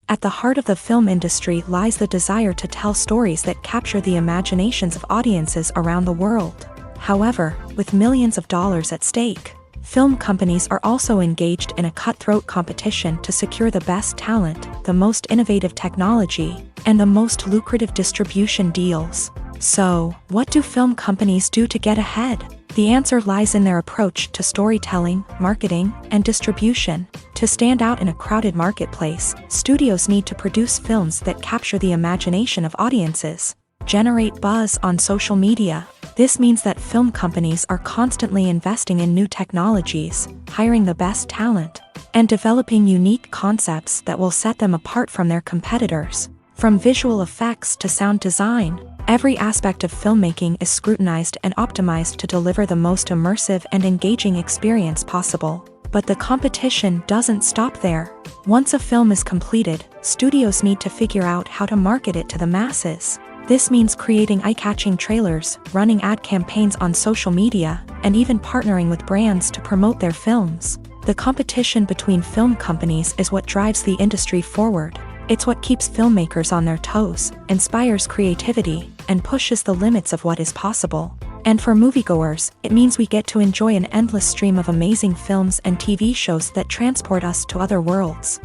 At the heart of the film industry lies the desire to tell stories that capture the imaginations of audiences around the world. However, with millions of dollars at stake, film companies are also engaged in a cutthroat competition to secure the best talent, the most innovative technology, and the most lucrative distribution deals. So, what do film companies do to get ahead? The answer lies in their approach to storytelling, marketing, and distribution. To stand out in a crowded marketplace, studios need to produce films that capture the imagination of audiences, generate buzz on social media. This means that film companies are constantly investing in new technologies, hiring the best talent, and developing unique concepts that will set them apart from their competitors. From visual effects to sound design, every aspect of filmmaking is scrutinized and optimized to deliver the most immersive and engaging experience possible. But the competition doesn't stop there. Once a film is completed, studios need to figure out how to market it to the masses. This means creating eye-catching trailers, running ad campaigns on social media, and even partnering with brands to promote their films. The competition between film companies is what drives the industry forward. It's what keeps filmmakers on their toes, inspires creativity, and pushes the limits of what is possible. And for moviegoers, it means we get to enjoy an endless stream of amazing films and TV shows that transport us to other worlds.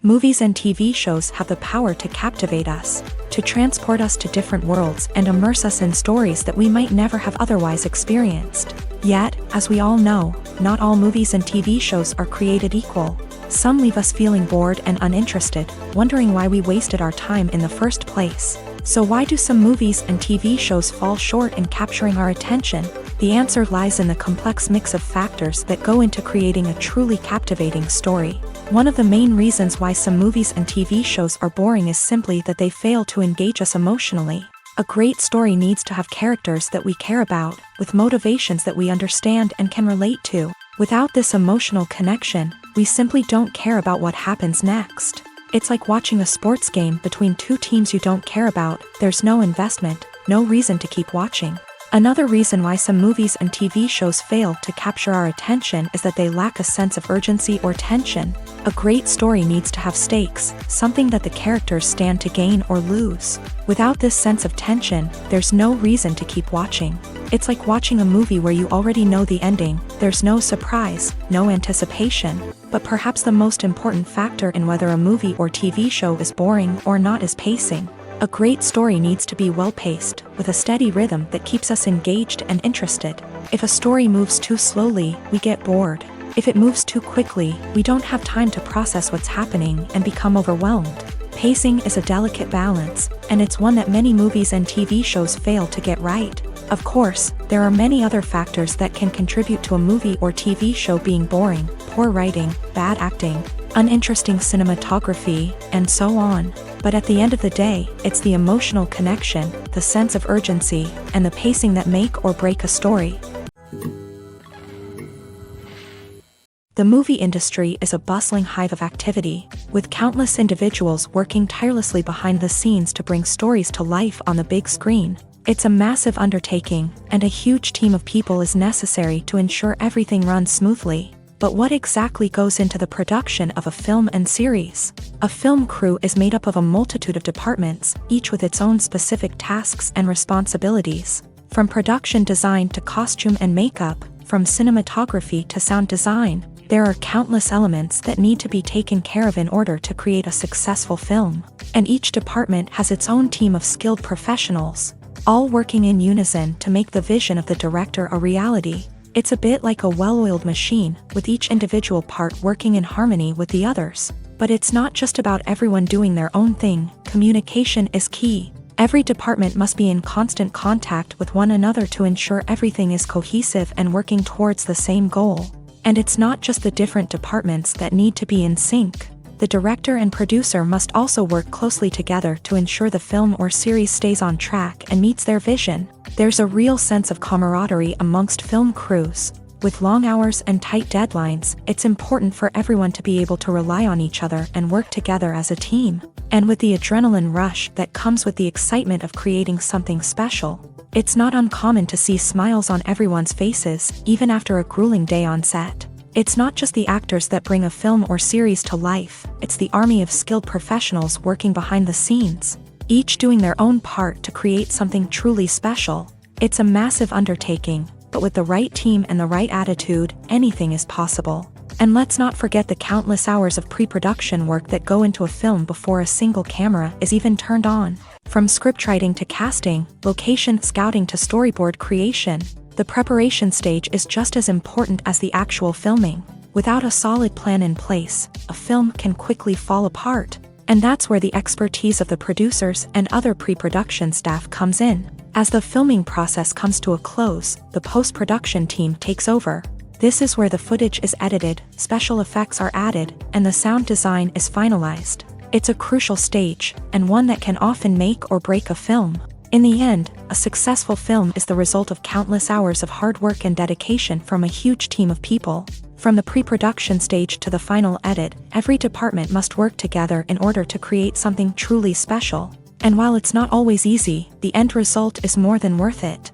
Movies and TV shows have the power to captivate us, to transport us to different worlds and immerse us in stories that we might never have otherwise experienced. Yet, as we all know, not all movies and TV shows are created equal. Some leave us feeling bored and uninterested, wondering why we wasted our time in the first place. So why do some movies and TV shows fall short in capturing our attention? The answer lies in the complex mix of factors that go into creating a truly captivating story. One of the main reasons why some movies and TV shows are boring is simply that they fail to engage us emotionally. A great story needs to have characters that we care about, with motivations that we understand and can relate to. Without this emotional connection, we simply don't care about what happens next. It's like watching a sports game between two teams you don't care about. There's no investment, no reason to keep watching. Another reason why some movies and TV shows fail to capture our attention is that they lack a sense of urgency or tension. A great story needs to have stakes, something that the characters stand to gain or lose. Without this sense of tension, there's no reason to keep watching. It's like watching a movie where you already know the ending. There's no surprise, no anticipation. But perhaps the most important factor in whether a movie or TV show is boring or not is pacing. A great story needs to be well-paced, with a steady rhythm that keeps us engaged and interested. If a story moves too slowly, we get bored. If it moves too quickly, we don't have time to process what's happening and become overwhelmed. Pacing is a delicate balance, and it's one that many movies and TV shows fail to get right. Of course, there are many other factors that can contribute to a movie or TV show being boring: poor writing, bad acting, uninteresting cinematography, and so on. But at the end of the day, it's the emotional connection, the sense of urgency, and the pacing that make or break a story. The movie industry is a bustling hive of activity, with countless individuals working tirelessly behind the scenes to bring stories to life on the big screen. It's a massive undertaking, and a huge team of people is necessary to ensure everything runs smoothly. But what exactly goes into the production of a film and series? A film crew is made up of a multitude of departments, each with its own specific tasks and responsibilities. From production design to costume and makeup, from cinematography to sound design, there are countless elements that need to be taken care of in order to create a successful film. And each department has its own team of skilled professionals, all working in unison to make the vision of the director a reality. It's a bit like a well-oiled machine, with each individual part working in harmony with the others. But it's not just about everyone doing their own thing. Communication is key. Every department must be in constant contact with one another to ensure everything is cohesive and working towards the same goal. And it's not just the different departments that need to be in sync. The director and producer must also work closely together to ensure the film or series stays on track and meets their vision. There's a real sense of camaraderie amongst film crews. With long hours and tight deadlines, it's important for everyone to be able to rely on each other and work together as a team. And with the adrenaline rush that comes with the excitement of creating something special, it's not uncommon to see smiles on everyone's faces, even after a grueling day on set. It's not just the actors that bring a film or series to life, it's the army of skilled professionals working behind the scenes, each doing their own part to create something truly special. It's a massive undertaking, but with the right team and the right attitude, anything is possible. And let's not forget the countless hours of pre-production work that go into a film before a single camera is even turned on. From scriptwriting to casting, location scouting to storyboard creation, the preparation stage is just as important as the actual filming. Without a solid plan in place, a film can quickly fall apart. And that's where the expertise of the producers and other pre-production staff comes in. As the filming process comes to a close, the post-production team takes over. This is where the footage is edited, special effects are added, and the sound design is finalized. It's a crucial stage, and one that can often make or break a film. In the end, a successful film is the result of countless hours of hard work and dedication from a huge team of people. From the pre-production stage to the final edit, every department must work together in order to create something truly special. And while it's not always easy, the end result is more than worth it.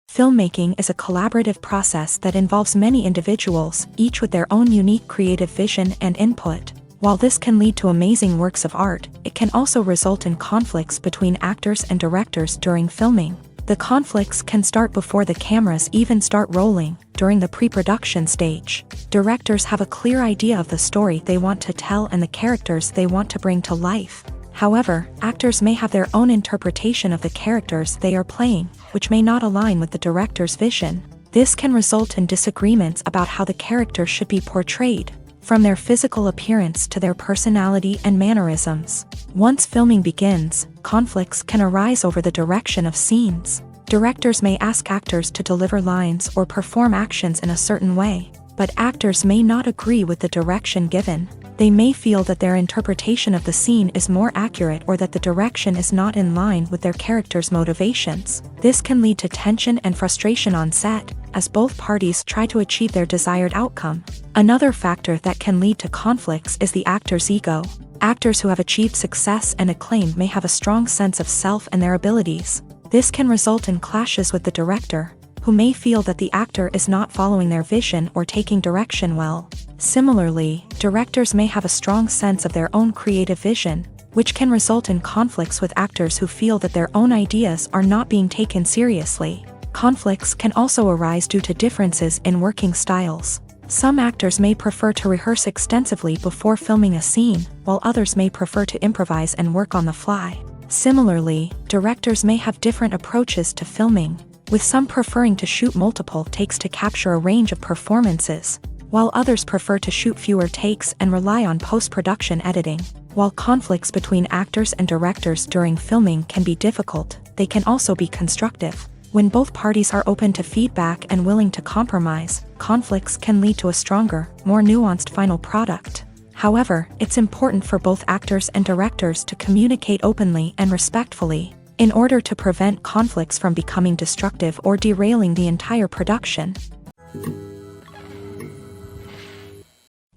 Filmmaking is a collaborative process that involves many individuals, each with their own unique creative vision and input. While this can lead to amazing works of art, it can also result in conflicts between actors and directors during filming. The conflicts can start before the cameras even start rolling, during the pre-production stage. Directors have a clear idea of the story they want to tell and the characters they want to bring to life. However, actors may have their own interpretation of the characters they are playing, which may not align with the director's vision. This can result in disagreements about how the character should be portrayed, from their physical appearance to their personality and mannerisms. Once filming begins, conflicts can arise over the direction of scenes. Directors may ask actors to deliver lines or perform actions in a certain way, but actors may not agree with the direction given. They may feel that their interpretation of the scene is more accurate or that the direction is not in line with their character's motivations. This can lead to tension and frustration on set, as both parties try to achieve their desired outcome. Another factor that can lead to conflicts is the actor's ego. Actors who have achieved success and acclaim may have a strong sense of self and their abilities. This can result in clashes with the director, who may feel that the actor is not following their vision or taking direction well. Similarly, directors may have a strong sense of their own creative vision, which can result in conflicts with actors who feel that their own ideas are not being taken seriously. Conflicts can also arise due to differences in working styles. Some actors may prefer to rehearse extensively before filming a scene, while others may prefer to improvise and work on the fly. Similarly, directors may have different approaches to filming, with some preferring to shoot multiple takes to capture a range of performances, while others prefer to shoot fewer takes and rely on post-production editing. While conflicts between actors and directors during filming can be difficult, they can also be constructive. When both parties are open to feedback and willing to compromise, conflicts can lead to a stronger, more nuanced final product. However, it's important for both actors and directors to communicate openly and respectfully, in order to prevent conflicts from becoming destructive or derailing the entire production.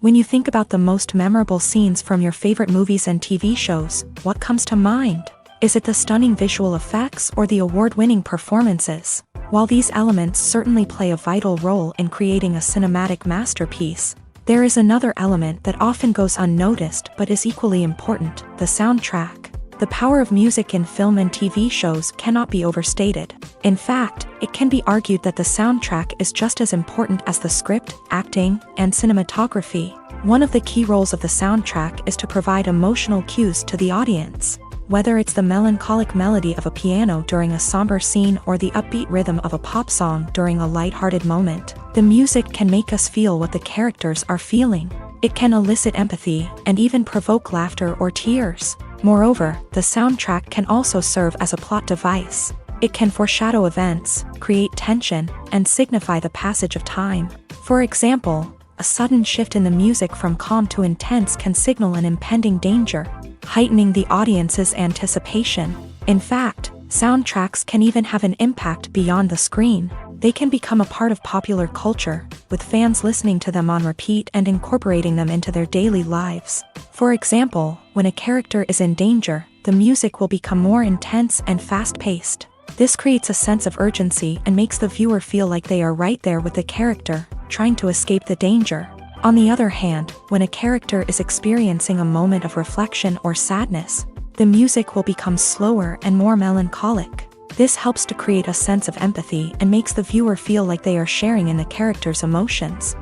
When you think about the most memorable scenes from your favorite movies and TV shows, what comes to mind? Is it the stunning visual effects or the award-winning performances? While these elements certainly play a vital role in creating a cinematic masterpiece, there is another element that often goes unnoticed but is equally important: the soundtrack. The power of music in film and TV shows cannot be overstated. In fact, it can be argued that the soundtrack is just as important as the script, acting, and cinematography. One of the key roles of the soundtrack is to provide emotional cues to the audience. Whether it's the melancholic melody of a piano during a somber scene or the upbeat rhythm of a pop song during a lighthearted moment, the music can make us feel what the characters are feeling. It can elicit empathy and even provoke laughter or tears. Moreover, the soundtrack can also serve as a plot device. It can foreshadow events, create tension, and signify the passage of time. For example, a sudden shift in the music from calm to intense can signal an impending danger, heightening the audience's anticipation. In fact, soundtracks can even have an impact beyond the screen. They can become a part of popular culture, with fans listening to them on repeat and incorporating them into their daily lives. For example, when a character is in danger, the music will become more intense and fast-paced. This creates a sense of urgency and makes the viewer feel like they are right there with the character, trying to escape the danger. On the other hand, when a character is experiencing a moment of reflection or sadness, the music will become slower and more melancholic. This helps to create a sense of empathy and makes the viewer feel like they are sharing in the character's emotions.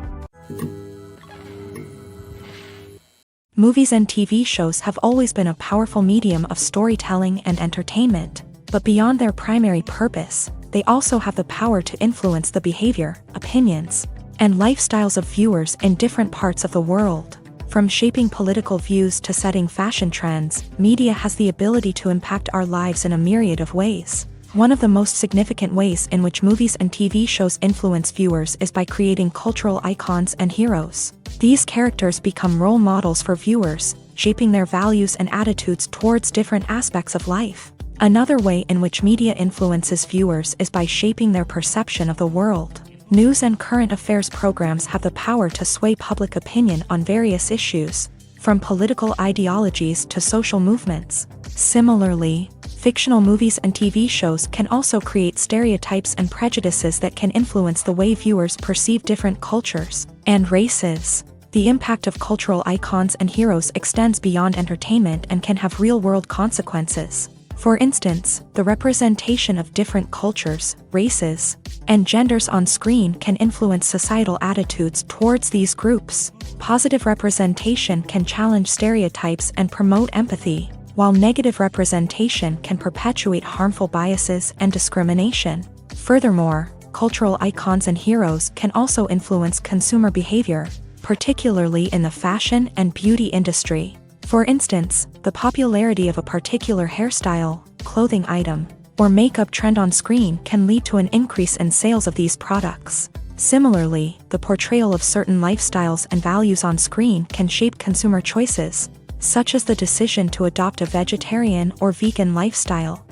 Movies and TV shows have always been a powerful medium of storytelling and entertainment, but beyond their primary purpose, they also have the power to influence the behavior, opinions, and lifestyles of viewers in different parts of the world. From shaping political views to setting fashion trends, media has the ability to impact our lives in a myriad of ways. One of the most significant ways in which movies and TV shows influence viewers is by creating cultural icons and heroes. These characters become role models for viewers, shaping their values and attitudes towards different aspects of life. Another way in which media influences viewers is by shaping their perception of the world. News and current affairs programs have the power to sway public opinion on various issues, from political ideologies to social movements. Similarly, fictional movies and TV shows can also create stereotypes and prejudices that can influence the way viewers perceive different cultures and races. The impact of cultural icons and heroes extends beyond entertainment and can have real-world consequences. For instance, the representation of different cultures, races, and genders on screen can influence societal attitudes towards these groups. Positive representation can challenge stereotypes and promote empathy, while negative representation can perpetuate harmful biases and discrimination. Furthermore, cultural icons and heroes can also influence consumer behavior, particularly in the fashion and beauty industry. For instance, the popularity of a particular hairstyle, clothing item, or makeup trend on screen can lead to an increase in sales of these products. Similarly, the portrayal of certain lifestyles and values on screen can shape consumer choices, such as the decision to adopt a vegetarian or vegan lifestyle.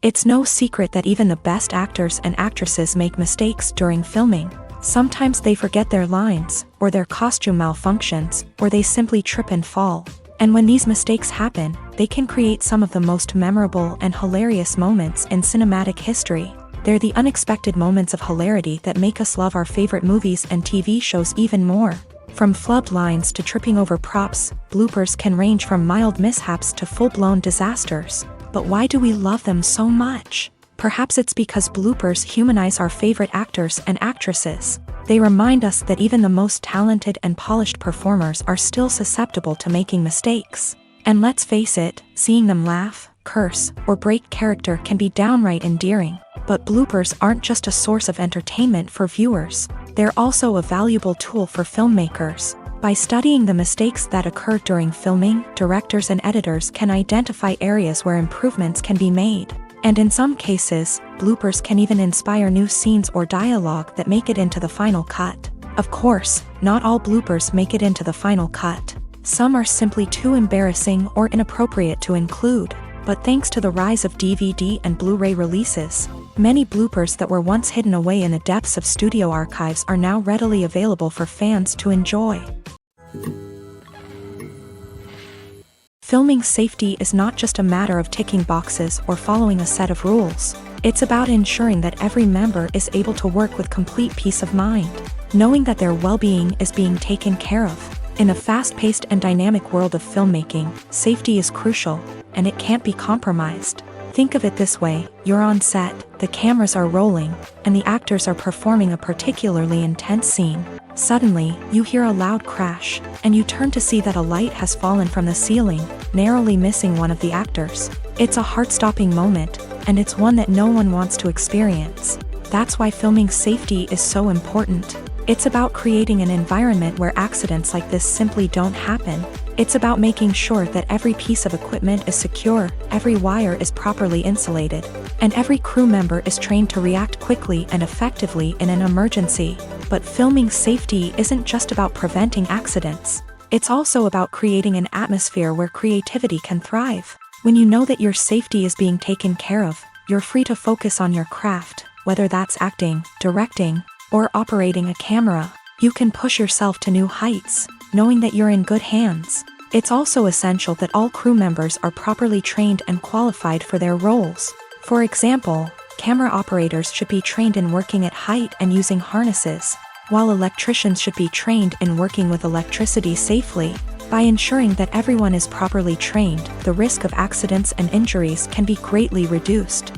It's no secret that even the best actors and actresses make mistakes during filming. Sometimes they forget their lines, or their costume malfunctions, or they simply trip and fall. And when these mistakes happen, they can create some of the most memorable and hilarious moments in cinematic history. They're the unexpected moments of hilarity that make us love our favorite movies and TV shows even more. From flubbed lines to tripping over props, bloopers can range from mild mishaps to full-blown disasters. But why do we love them so much? Perhaps it's because bloopers humanize our favorite actors and actresses. They remind us that even the most talented and polished performers are still susceptible to making mistakes. And let's face it, seeing them laugh, curse, or break character can be downright endearing. But bloopers aren't just a source of entertainment for viewers. They're also a valuable tool for filmmakers. By studying the mistakes that occur during filming, directors and editors can identify areas where improvements can be made. And in some cases, bloopers can even inspire new scenes or dialogue that make it into the final cut. Of course, not all bloopers make it into the final cut. Some are simply too embarrassing or inappropriate to include. But thanks to the rise of DVD and Blu-ray releases, many bloopers that were once hidden away in the depths of studio archives are now readily available for fans to enjoy. Filming safety is not just a matter of ticking boxes or following a set of rules. It's about ensuring that every member is able to work with complete peace of mind, knowing that their well-being is being taken care of. In a fast-paced and dynamic world of filmmaking, safety is crucial, and it can't be compromised. Think of it this way: you're on set, the cameras are rolling, and the actors are performing a particularly intense scene. Suddenly, you hear a loud crash, and you turn to see that a light has fallen from the ceiling, narrowly missing one of the actors. It's a heart-stopping moment, and it's one that no one wants to experience. That's why filming safety is so important. It's about creating an environment where accidents like this simply don't happen. It's about making sure that every piece of equipment is secure, every wire is properly insulated, and every crew member is trained to react quickly and effectively in an emergency. But filming safety isn't just about preventing accidents. It's also about creating an atmosphere where creativity can thrive. When you know that your safety is being taken care of, you're free to focus on your craft, whether that's acting, directing, or operating a camera. You can push yourself to new heights, knowing that you're in good hands. It's also essential that all crew members are properly trained and qualified for their roles. For example, camera operators should be trained in working at height and using harnesses, while electricians should be trained in working with electricity safely. By ensuring that everyone is properly trained, the risk of accidents and injuries can be greatly reduced.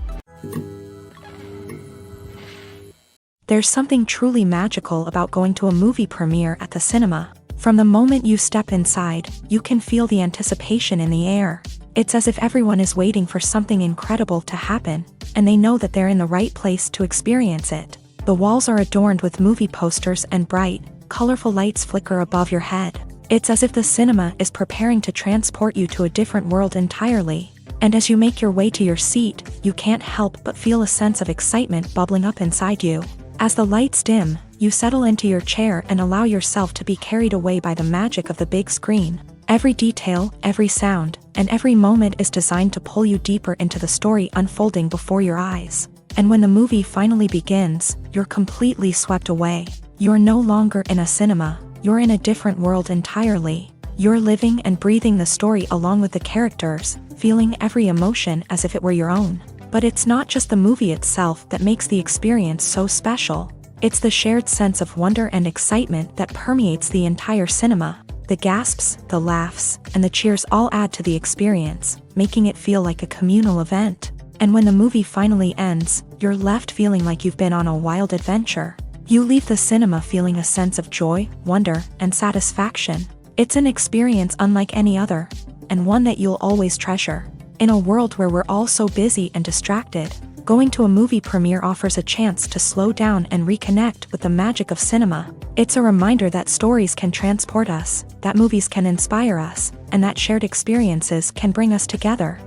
There's something truly magical about going to a movie premiere at the cinema. From the moment you step inside, you can feel the anticipation in the air. It's as if everyone is waiting for something incredible to happen, and they know that they're in the right place to experience it. The walls are adorned with movie posters and bright, colorful lights flicker above your head. It's as if the cinema is preparing to transport you to a different world entirely. And as you make your way to your seat, you can't help but feel a sense of excitement bubbling up inside you. As the lights dim, you settle into your chair and allow yourself to be carried away by the magic of the big screen. Every detail, every sound, and every moment is designed to pull you deeper into the story unfolding before your eyes. And when the movie finally begins, you're completely swept away. You're no longer in a cinema, you're in a different world entirely. You're living and breathing the story along with the characters, feeling every emotion as if it were your own. But it's not just the movie itself that makes the experience so special. It's the shared sense of wonder and excitement that permeates the entire cinema. The gasps, the laughs, and the cheers all add to the experience, making it feel like a communal event. And when the movie finally ends, you're left feeling like you've been on a wild adventure. You leave the cinema feeling a sense of joy, wonder, and satisfaction. It's an experience unlike any other, and one that you'll always treasure. In a world where we're all so busy and distracted, going to a movie premiere offers a chance to slow down and reconnect with the magic of cinema. It's a reminder that stories can transport us, that movies can inspire us, and that shared experiences can bring us together.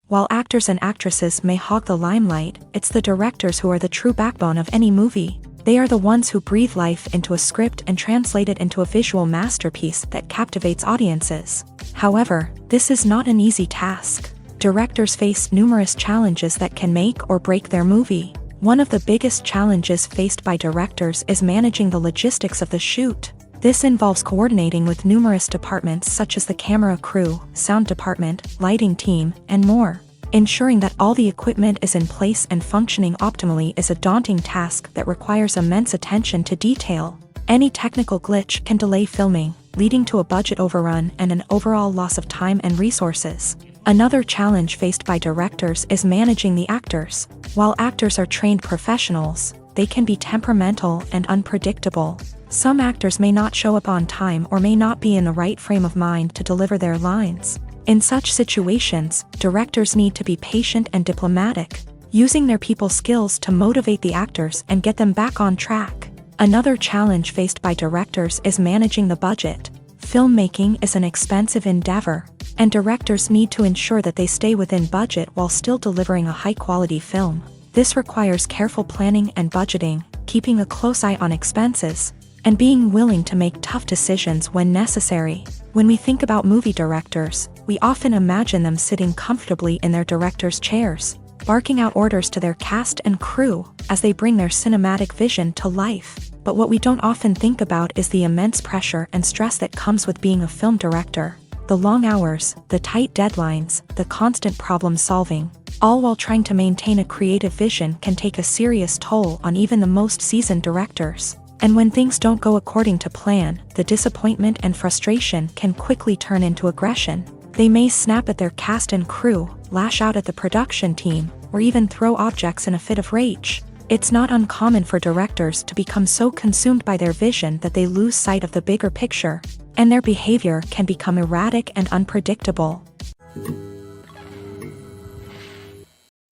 While actors and actresses may hog the limelight, it's the directors who are the true backbone of any movie. They are the ones who breathe life into a script and translate it into a visual masterpiece that captivates audiences. However, this is not an easy task. Directors face numerous challenges that can make or break their movie. One of the biggest challenges faced by directors is managing the logistics of the shoot. This involves coordinating with numerous departments such as the camera crew, sound department, lighting team, and more. Ensuring that all the equipment is in place and functioning optimally is a daunting task that requires immense attention to detail. Any technical glitch can delay filming, leading to a budget overrun and an overall loss of time and resources. Another challenge faced by directors is managing the actors. While actors are trained professionals, they can be temperamental and unpredictable. Some actors may not show up on time or may not be in the right frame of mind to deliver their lines. In such situations, directors need to be patient and diplomatic, using their people skills to motivate the actors and get them back on track. Another challenge faced by directors is managing the budget. Filmmaking is an expensive endeavor, and directors need to ensure that they stay within budget while still delivering a high-quality film. This requires careful planning and budgeting, keeping a close eye on expenses, and being willing to make tough decisions when necessary. When we think about movie directors, we often imagine them sitting comfortably in their director's chairs, barking out orders to their cast and crew as they bring their cinematic vision to life. But what we don't often think about is the immense pressure and stress that comes with being a film director. The long hours, the tight deadlines, the constant problem solving, all while trying to maintain a creative vision can take a serious toll on even the most seasoned directors. And when things don't go according to plan, the disappointment and frustration can quickly turn into aggression. They may snap at their cast and crew, lash out at the production team, or even throw objects in a fit of rage. It's not uncommon for directors to become so consumed by their vision that they lose sight of the bigger picture, and their behavior can become erratic and unpredictable.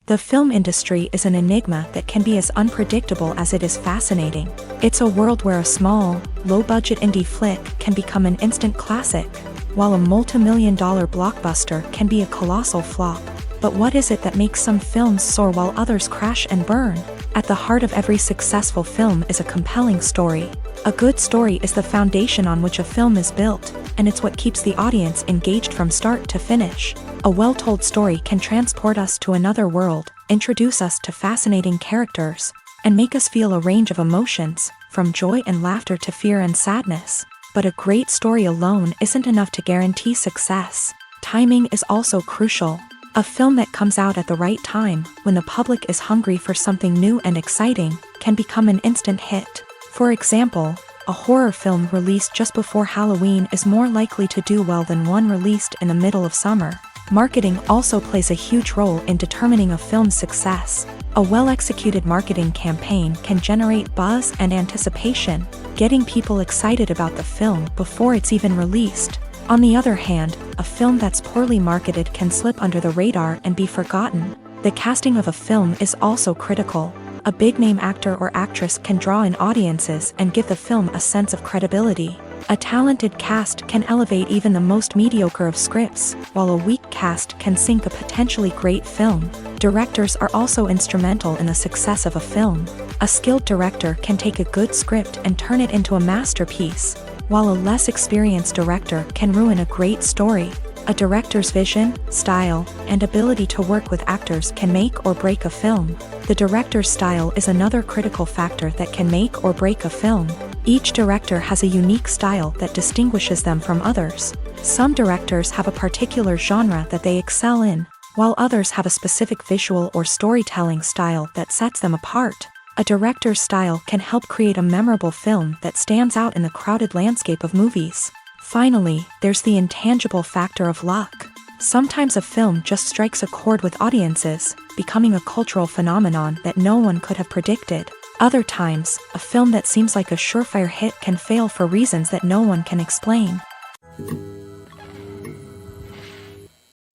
The film industry is an enigma that can be as unpredictable as it is fascinating. It's a world where a small, low-budget indie flick can become an instant classic, while a multi-million-dollar blockbuster can be a colossal flop. But what is it that makes some films soar while others crash and burn? At the heart of every successful film is a compelling story. A good story is the foundation on which a film is built, and it's what keeps the audience engaged from start to finish. A well-told story can transport us to another world, introduce us to fascinating characters, and make us feel a range of emotions, from joy and laughter to fear and sadness. But a great story alone isn't enough to guarantee success. Timing is also crucial. A film that comes out at the right time, when the public is hungry for something new and exciting, can become an instant hit. For example, a horror film released just before Halloween is more likely to do well than one released in the middle of summer. Marketing also plays a huge role in determining a film's success. A well-executed marketing campaign can generate buzz and anticipation, getting people excited about the film before it's even released. On the other hand, a film that's poorly marketed can slip under the radar and be forgotten. The casting of a film is also critical. A big-name actor or actress can draw in audiences and give the film a sense of credibility. A talented cast can elevate even the most mediocre of scripts, while a weak cast can sink a potentially great film. Directors are also instrumental in the success of a film. A skilled director can take a good script and turn it into a masterpiece, while a less experienced director can ruin a great story. A director's vision, style, and ability to work with actors can make or break a film. The director's style is another critical factor that can make or break a film. Each director has a unique style that distinguishes them from others. Some directors have a particular genre that they excel in, while others have a specific visual or storytelling style that sets them apart. A director's style can help create a memorable film that stands out in the crowded landscape of movies. Finally, there's the intangible factor of luck. Sometimes a film just strikes a chord with audiences, becoming a cultural phenomenon that no one could have predicted. Other times, a film that seems like a surefire hit can fail for reasons that no one can explain.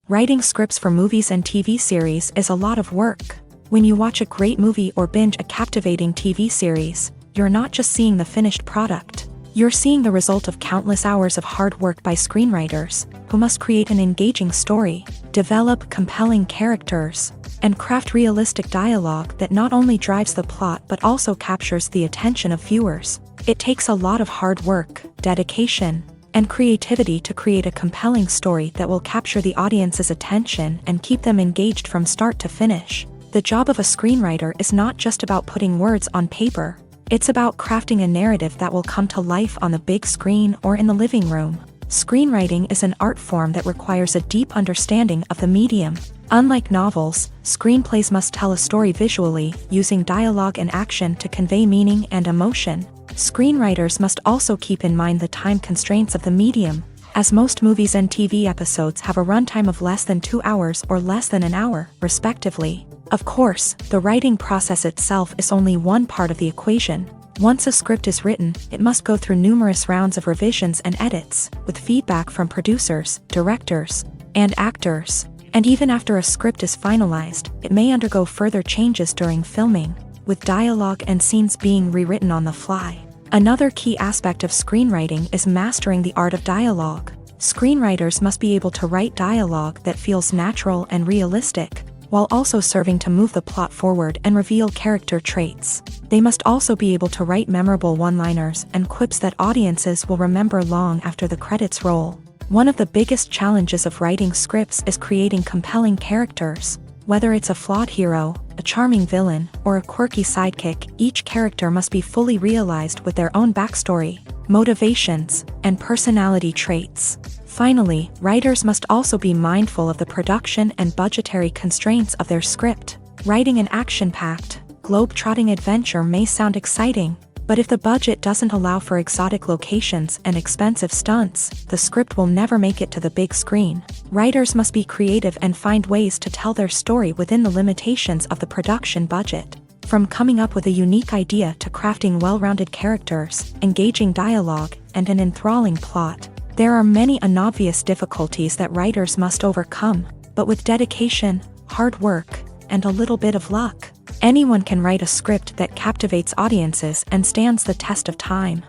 Writing scripts for movies and TV series is a lot of work. When you watch a great movie or binge a captivating TV series, you're not just seeing the finished product. You're seeing the result of countless hours of hard work by screenwriters, who must create an engaging story, develop compelling characters, and craft realistic dialogue that not only drives the plot but also captures the attention of viewers. It takes a lot of hard work, dedication, and creativity to create a compelling story that will capture the audience's attention and keep them engaged from start to finish. The job of a screenwriter is not just about putting words on paper. It's about crafting a narrative that will come to life on the big screen or in the living room. Screenwriting is an art form that requires a deep understanding of the medium. Unlike novels, screenplays must tell a story visually, using dialogue and action to convey meaning and emotion. Screenwriters must also keep in mind the time constraints of the medium, as most movies and TV episodes have a runtime of less than 2 hours or less than an hour, respectively. Of course, the writing process itself is only one part of the equation. Once a script is written, it must go through numerous rounds of revisions and edits, with feedback from producers, directors, and actors. And even after a script is finalized, it may undergo further changes during filming, with dialogue and scenes being rewritten on the fly. Another key aspect of screenwriting is mastering the art of dialogue. Screenwriters must be able to write dialogue that feels natural and realistic, while also serving to move the plot forward and reveal character traits. They must also be able to write memorable one-liners and quips that audiences will remember long after the credits roll. One of the biggest challenges of writing scripts is creating compelling characters. Whether it's a flawed hero, a charming villain, or a quirky sidekick, each character must be fully realized with their own backstory, motivations, and personality traits. Finally, writers must also be mindful of the production and budgetary constraints of their script. Writing an action-packed, globe-trotting adventure may sound exciting, but if the budget doesn't allow for exotic locations and expensive stunts, the script will never make it to the big screen. Writers must be creative and find ways to tell their story within the limitations of the production budget. From coming up with a unique idea to crafting well-rounded characters, engaging dialogue, and an enthralling plot, there are many unobvious difficulties that writers must overcome, but with dedication, hard work, and a little bit of luck, anyone can write a script that captivates audiences and stands the test of time.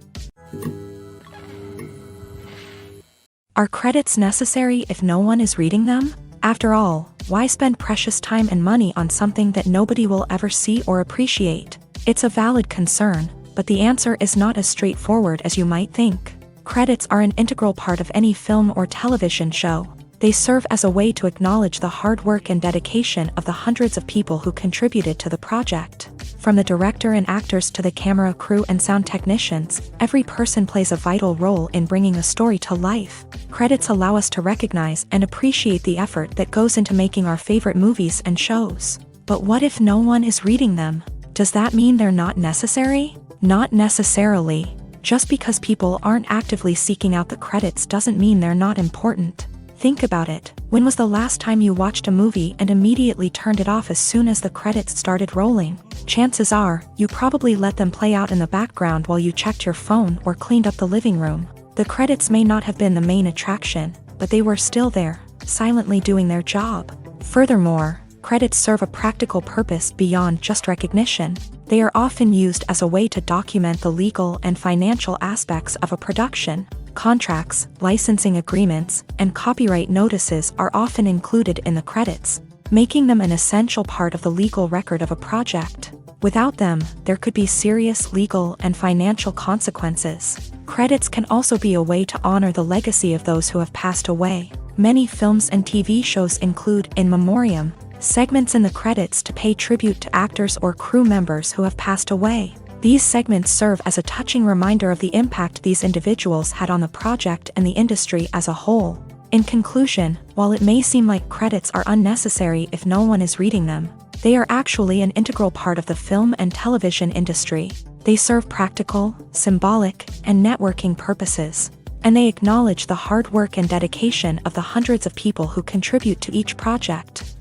Are credits necessary if no one is reading them? After all, why spend precious time and money on something that nobody will ever see or appreciate? It's a valid concern, but the answer is not as straightforward as you might think. Credits are an integral part of any film or television show. They serve as a way to acknowledge the hard work and dedication of the hundreds of people who contributed to the project. From the director and actors to the camera crew and sound technicians, every person plays a vital role in bringing a story to life. Credits allow us to recognize and appreciate the effort that goes into making our favorite movies and shows. But what if no one is reading them? Does that mean they're not necessary? Not necessarily. Just because people aren't actively seeking out the credits doesn't mean they're not important. Think about it. When was the last time you watched a movie and immediately turned it off as soon as the credits started rolling? Chances are, you probably let them play out in the background while you checked your phone or cleaned up the living room. The credits may not have been the main attraction, but they were still there, silently doing their job. Furthermore, credits serve a practical purpose beyond just recognition. They are often used as a way to document the legal and financial aspects of a production. Contracts, licensing agreements, and copyright notices are often included in the credits, making them an essential part of the legal record of a project. Without them, there could be serious legal and financial consequences. Credits can also be a way to honor the legacy of those who have passed away. Many films and TV shows include in memoriam segments in the credits to pay tribute to actors or crew members who have passed away. These segments serve as a touching reminder of the impact these individuals had on the project and the industry as a whole. In conclusion, while it may seem like credits are unnecessary if no one is reading them, they are actually an integral part of the film and television industry. They serve practical, symbolic, and networking purposes, and they acknowledge the hard work and dedication of the hundreds of people who contribute to each project.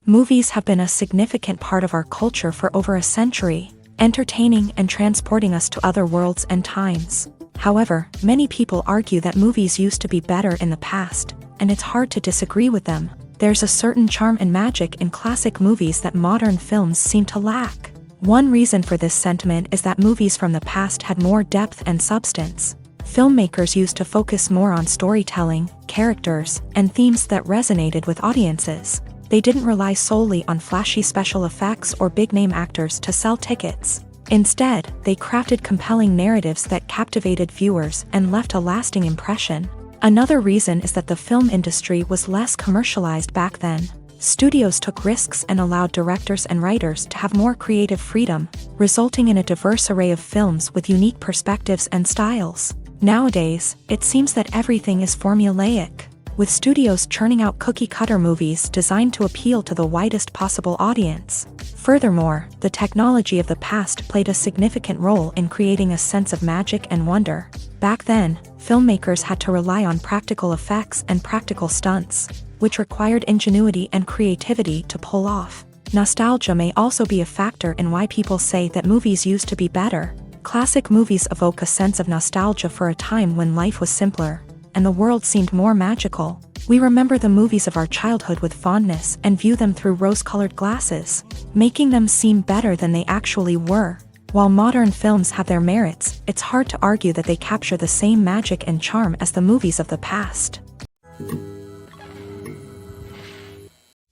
Movies have been a significant part of our culture for over a century, entertaining and transporting us to other worlds and times. However, many people argue that movies used to be better in the past, and it's hard to disagree with them. There's a certain charm and magic in classic movies that modern films seem to lack. One reason for this sentiment is that movies from the past had more depth and substance. Filmmakers used to focus more on storytelling, characters, and themes that resonated with audiences. They didn't rely solely on flashy special effects or big-name actors to sell tickets. Instead, they crafted compelling narratives that captivated viewers and left a lasting impression. Another reason is that the film industry was less commercialized back then. Studios took risks and allowed directors and writers to have more creative freedom, resulting in a diverse array of films with unique perspectives and styles. Nowadays, it seems that everything is formulaic, with studios churning out cookie-cutter movies designed to appeal to the widest possible audience. Furthermore, the technology of the past played a significant role in creating a sense of magic and wonder. Back then, filmmakers had to rely on practical effects and practical stunts, which required ingenuity and creativity to pull off. Nostalgia may also be a factor in why people say that movies used to be better. Classic movies evoke a sense of nostalgia for a time when life was simpler, and the world seemed more magical. We remember the movies of our childhood with fondness and view them through rose-colored glasses, making them seem better than they actually were. While modern films have their merits, it's hard to argue that they capture the same magic and charm as the movies of the past.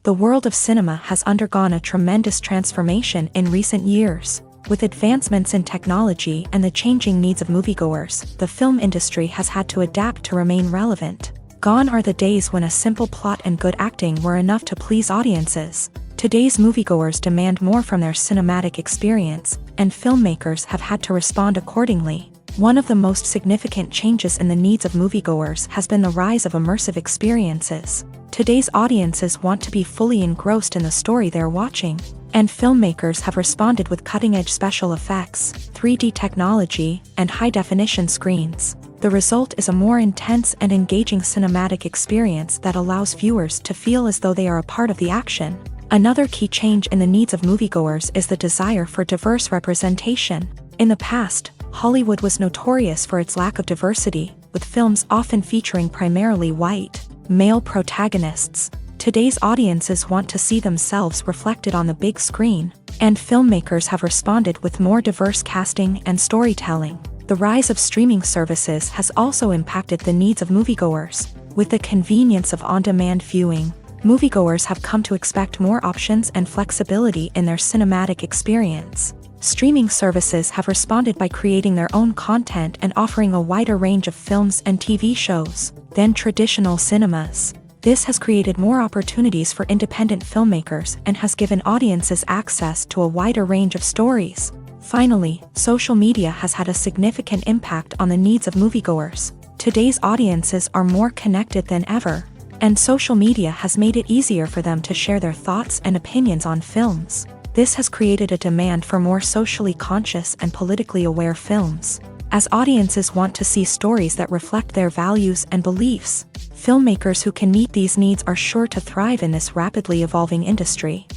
The world of cinema has undergone a tremendous transformation in recent years. With advancements in technology and the changing needs of moviegoers, the film industry has had to adapt to remain relevant. Gone are the days when a simple plot and good acting were enough to please audiences. Today's moviegoers demand more from their cinematic experience, and filmmakers have had to respond accordingly. One of the most significant changes in the needs of moviegoers has been the rise of immersive experiences. Today's audiences want to be fully engrossed in the story they're watching, and filmmakers have responded with cutting-edge special effects, 3D technology, and high-definition screens. The result is a more intense and engaging cinematic experience that allows viewers to feel as though they are a part of the action. Another key change in the needs of moviegoers is the desire for diverse representation. In the past, Hollywood was notorious for its lack of diversity, with films often featuring primarily white, male protagonists. Today's audiences want to see themselves reflected on the big screen, and filmmakers have responded with more diverse casting and storytelling. The rise of streaming services has also impacted the needs of moviegoers. With the convenience of on-demand viewing, moviegoers have come to expect more options and flexibility in their cinematic experience. Streaming services have responded by creating their own content and offering a wider range of films and TV shows than traditional cinemas. This has created more opportunities for independent filmmakers and has given audiences access to a wider range of stories. Finally, social media has had a significant impact on the needs of moviegoers. Today's audiences are more connected than ever, and social media has made it easier for them to share their thoughts and opinions on films. This has created a demand for more socially conscious and politically aware films. As audiences want to see stories that reflect their values and beliefs, filmmakers who can meet these needs are sure to thrive in this rapidly evolving industry.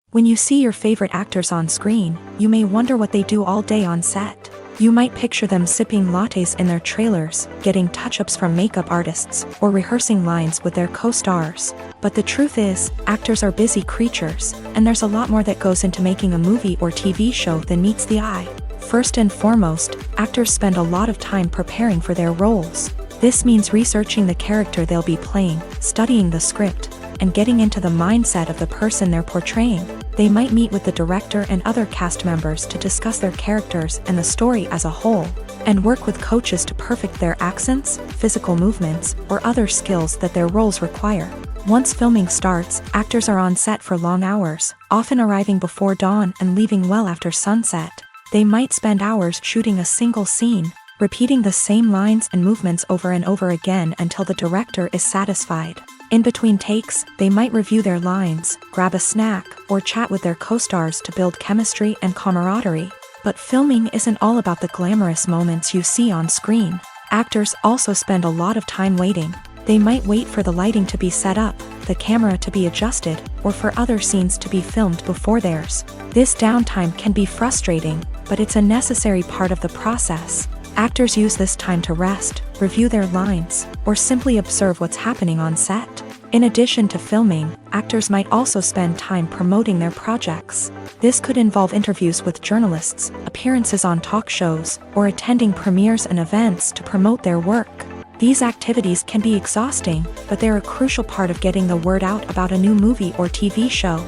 When you see your favorite actors on screen, you may wonder what they do all day on set. You might picture them sipping lattes in their trailers, getting touch-ups from makeup artists, or rehearsing lines with their co-stars. But the truth is, actors are busy creatures, and there's a lot more that goes into making a movie or TV show than meets the eye. First and foremost, actors spend a lot of time preparing for their roles. This means researching the character they'll be playing, studying the script, and getting into the mindset of the person they're portraying. They might meet with the director and other cast members to discuss their characters and the story as a whole, and work with coaches to perfect their accents, physical movements, or other skills that their roles require. Once filming starts, actors are on set for long hours, often arriving before dawn and leaving well after sunset. They might spend hours shooting a single scene, repeating the same lines and movements over and over again until the director is satisfied. In between takes, they might review their lines, grab a snack, or chat with their co-stars to build chemistry and camaraderie. But filming isn't all about the glamorous moments you see on screen. Actors also spend a lot of time waiting. They might wait for the lighting to be set up, the camera to be adjusted, or for other scenes to be filmed before theirs. This downtime can be frustrating, but it's a necessary part of the process. Actors use this time to rest, review their lines, or simply observe what's happening on set. In addition to filming, actors might also spend time promoting their projects. This could involve interviews with journalists, appearances on talk shows, or attending premieres and events to promote their work. These activities can be exhausting, but they're a crucial part of getting the word out about a new movie or TV show.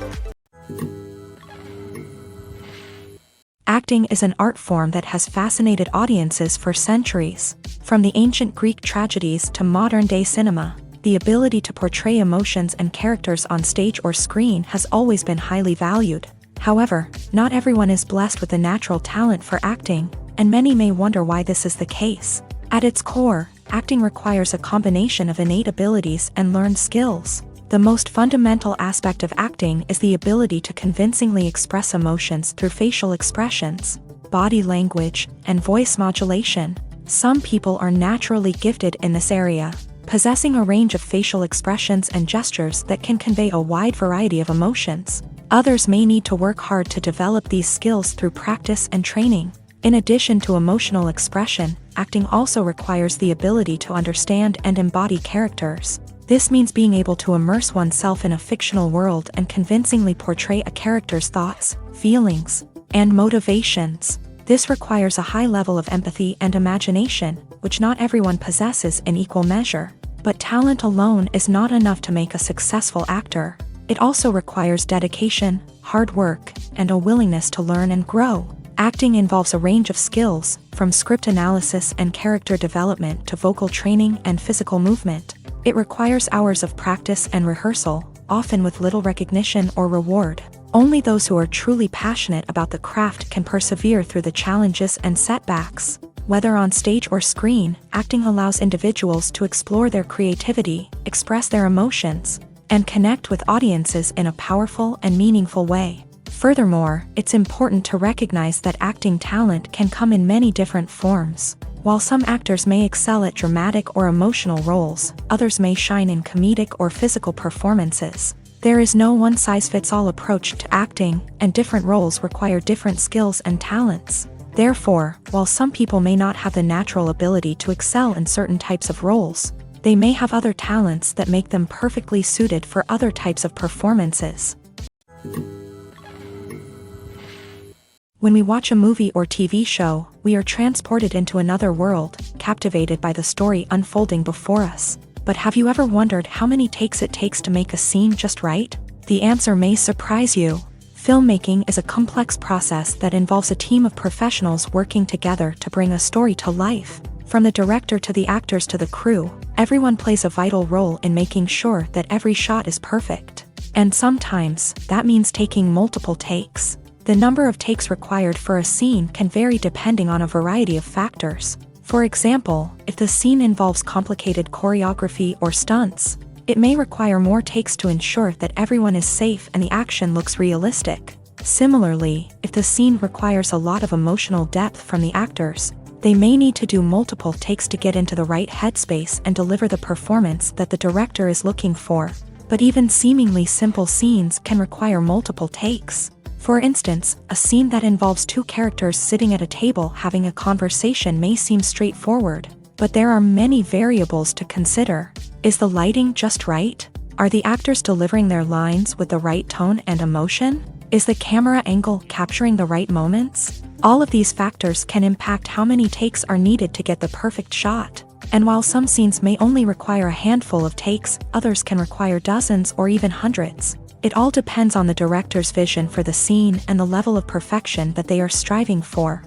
Acting is an art form that has fascinated audiences for centuries. From the ancient Greek tragedies to modern-day cinema, the ability to portray emotions and characters on stage or screen has always been highly valued. However, not everyone is blessed with a natural talent for acting, and many may wonder why this is the case. At its core, acting requires a combination of innate abilities and learned skills. The most fundamental aspect of acting is the ability to convincingly express emotions through facial expressions, body language, and voice modulation. Some people are naturally gifted in this area, possessing a range of facial expressions and gestures that can convey a wide variety of emotions. Others may need to work hard to develop these skills through practice and training. In addition to emotional expression, acting also requires the ability to understand and embody characters. This means being able to immerse oneself in a fictional world and convincingly portray a character's thoughts, feelings, and motivations. This requires a high level of empathy and imagination, which not everyone possesses in equal measure. But talent alone is not enough to make a successful actor. It also requires dedication, hard work, and a willingness to learn and grow. Acting involves a range of skills, from script analysis and character development to vocal training and physical movement. It requires hours of practice and rehearsal, often with little recognition or reward. Only those who are truly passionate about the craft can persevere through the challenges and setbacks. Whether on stage or screen, acting allows individuals to explore their creativity, express their emotions, and connect with audiences in a powerful and meaningful way. Furthermore, it's important to recognize that acting talent can come in many different forms. While some actors may excel at dramatic or emotional roles, others may shine in comedic or physical performances. There is no one-size-fits-all approach to acting, and different roles require different skills and talents. Therefore, while some people may not have the natural ability to excel in certain types of roles, they may have other talents that make them perfectly suited for other types of performances. When we watch a movie or TV show, we are transported into another world, captivated by the story unfolding before us. But have you ever wondered how many takes it takes to make a scene just right? The answer may surprise you. Filmmaking is a complex process that involves a team of professionals working together to bring a story to life. From the director to the actors to the crew, everyone plays a vital role in making sure that every shot is perfect. And sometimes, that means taking multiple takes. The number of takes required for a scene can vary depending on a variety of factors. For example, if the scene involves complicated choreography or stunts, it may require more takes to ensure that everyone is safe and the action looks realistic. Similarly, if the scene requires a lot of emotional depth from the actors, they may need to do multiple takes to get into the right headspace and deliver the performance that the director is looking for. But even seemingly simple scenes can require multiple takes. For instance, a scene that involves two characters sitting at a table having a conversation may seem straightforward, but there are many variables to consider. Is the lighting just right? Are the actors delivering their lines with the right tone and emotion? Is the camera angle capturing the right moments? All of these factors can impact how many takes are needed to get the perfect shot. And while some scenes may only require a handful of takes, others can require dozens or even hundreds. It all depends on the director's vision for the scene and the level of perfection that they are striving for.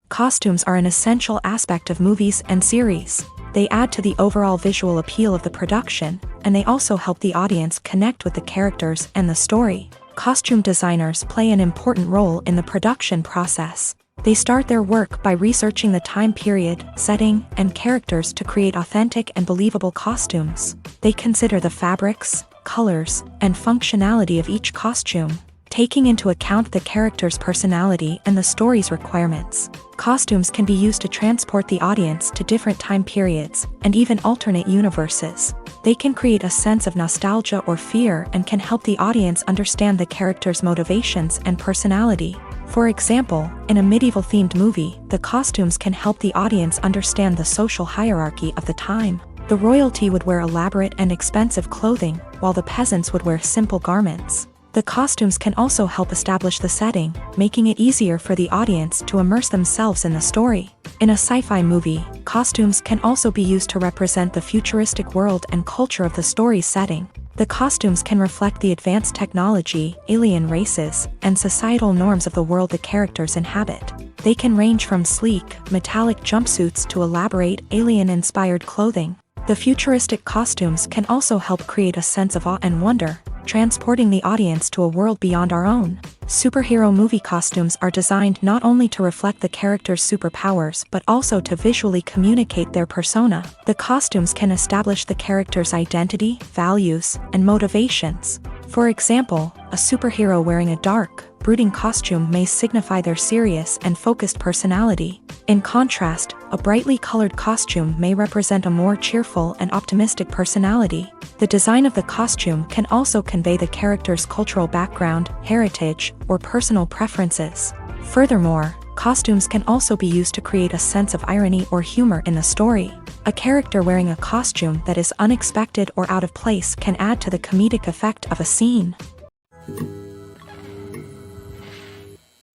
Costumes are an essential aspect of movies and series. They add to the overall visual appeal of the production, and they also help the audience connect with the characters and the story. Costume designers play an important role in the production process. They start their work by researching the time period, setting, and characters to create authentic and believable costumes. They consider the fabrics, colors, and functionality of each costume, taking into account the character's personality and the story's requirements. Costumes can be used to transport the audience to different time periods and even alternate universes. They can create a sense of nostalgia or fear and can help the audience understand the character's motivations and personality. For example, in a medieval-themed movie, the costumes can help the audience understand the social hierarchy of the time. The royalty would wear elaborate and expensive clothing, while the peasants would wear simple garments. The costumes can also help establish the setting, making it easier for the audience to immerse themselves in the story. In a sci-fi movie, costumes can also be used to represent the futuristic world and culture of the story's setting. The costumes can reflect the advanced technology, alien races, and societal norms of the world the characters inhabit. They can range from sleek, metallic jumpsuits to elaborate, alien-inspired clothing. The futuristic costumes can also help create a sense of awe and wonder, transporting the audience to a world beyond our own. Superhero movie costumes are designed not only to reflect the character's superpowers but also to visually communicate their persona. The costumes can establish the character's identity, values, and motivations. For example, a superhero wearing a dark, brooding costume may signify their serious and focused personality. In contrast, a brightly colored costume may represent a more cheerful and optimistic personality. The design of the costume can also convey the character's cultural background, heritage, or personal preferences. Furthermore, costumes can also be used to create a sense of irony or humor in the story. A character wearing a costume that is unexpected or out of place can add to the comedic effect of a scene.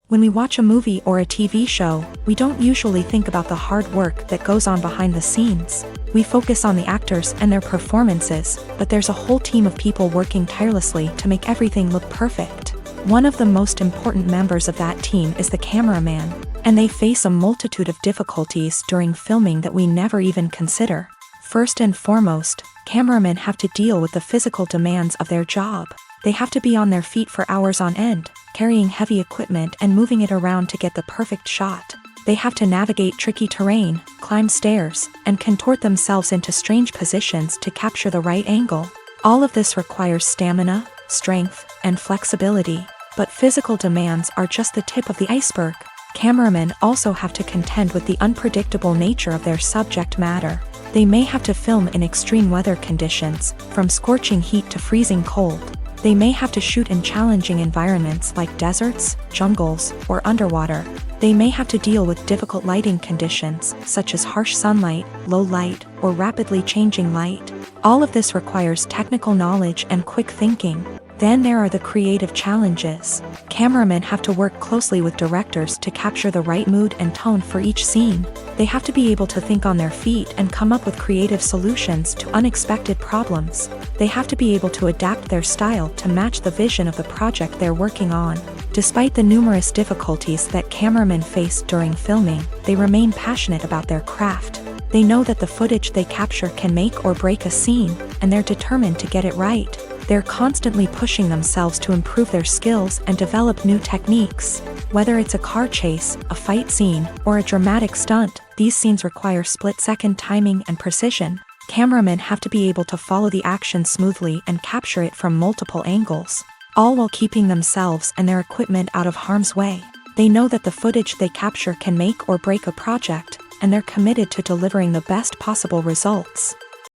When we watch a movie or a TV show, we don't usually think about the hard work that goes on behind the scenes. We focus on the actors and their performances, but there's a whole team of people working tirelessly to make everything look perfect. One of the most important members of that team is the cameraman, and they face a multitude of difficulties during filming that we never even consider. First and foremost, cameramen have to deal with the physical demands of their job. They have to be on their feet for hours on end, carrying heavy equipment and moving it around to get the perfect shot. They have to navigate tricky terrain, climb stairs, and contort themselves into strange positions to capture the right angle. All of this requires stamina, strength, and flexibility. But physical demands are just the tip of the iceberg. Cameramen also have to contend with the unpredictable nature of their subject matter. They may have to film in extreme weather conditions, from scorching heat to freezing cold. They may have to shoot in challenging environments like deserts, jungles, or underwater. They may have to deal with difficult lighting conditions, such as harsh sunlight, low light, or rapidly changing light. All of this requires technical knowledge and quick thinking. Then there are the creative challenges. Cameramen have to work closely with directors to capture the right mood and tone for each scene. They have to be able to think on their feet and come up with creative solutions to unexpected problems. They have to be able to adapt their style to match the vision of the project they're working on. Despite the numerous difficulties that cameramen face during filming, they remain passionate about their craft. They know that the footage they capture can make or break a scene, and they're determined to get it right. They're constantly pushing themselves to improve their skills and develop new techniques. Whether it's a car chase, a fight scene, or a dramatic stunt, these scenes require split-second timing and precision. Cameramen have to be able to follow the action smoothly and capture it from multiple angles, all while keeping themselves and their equipment out of harm's way. They know that the footage they capture can make or break a project, and they're committed to delivering the best possible results.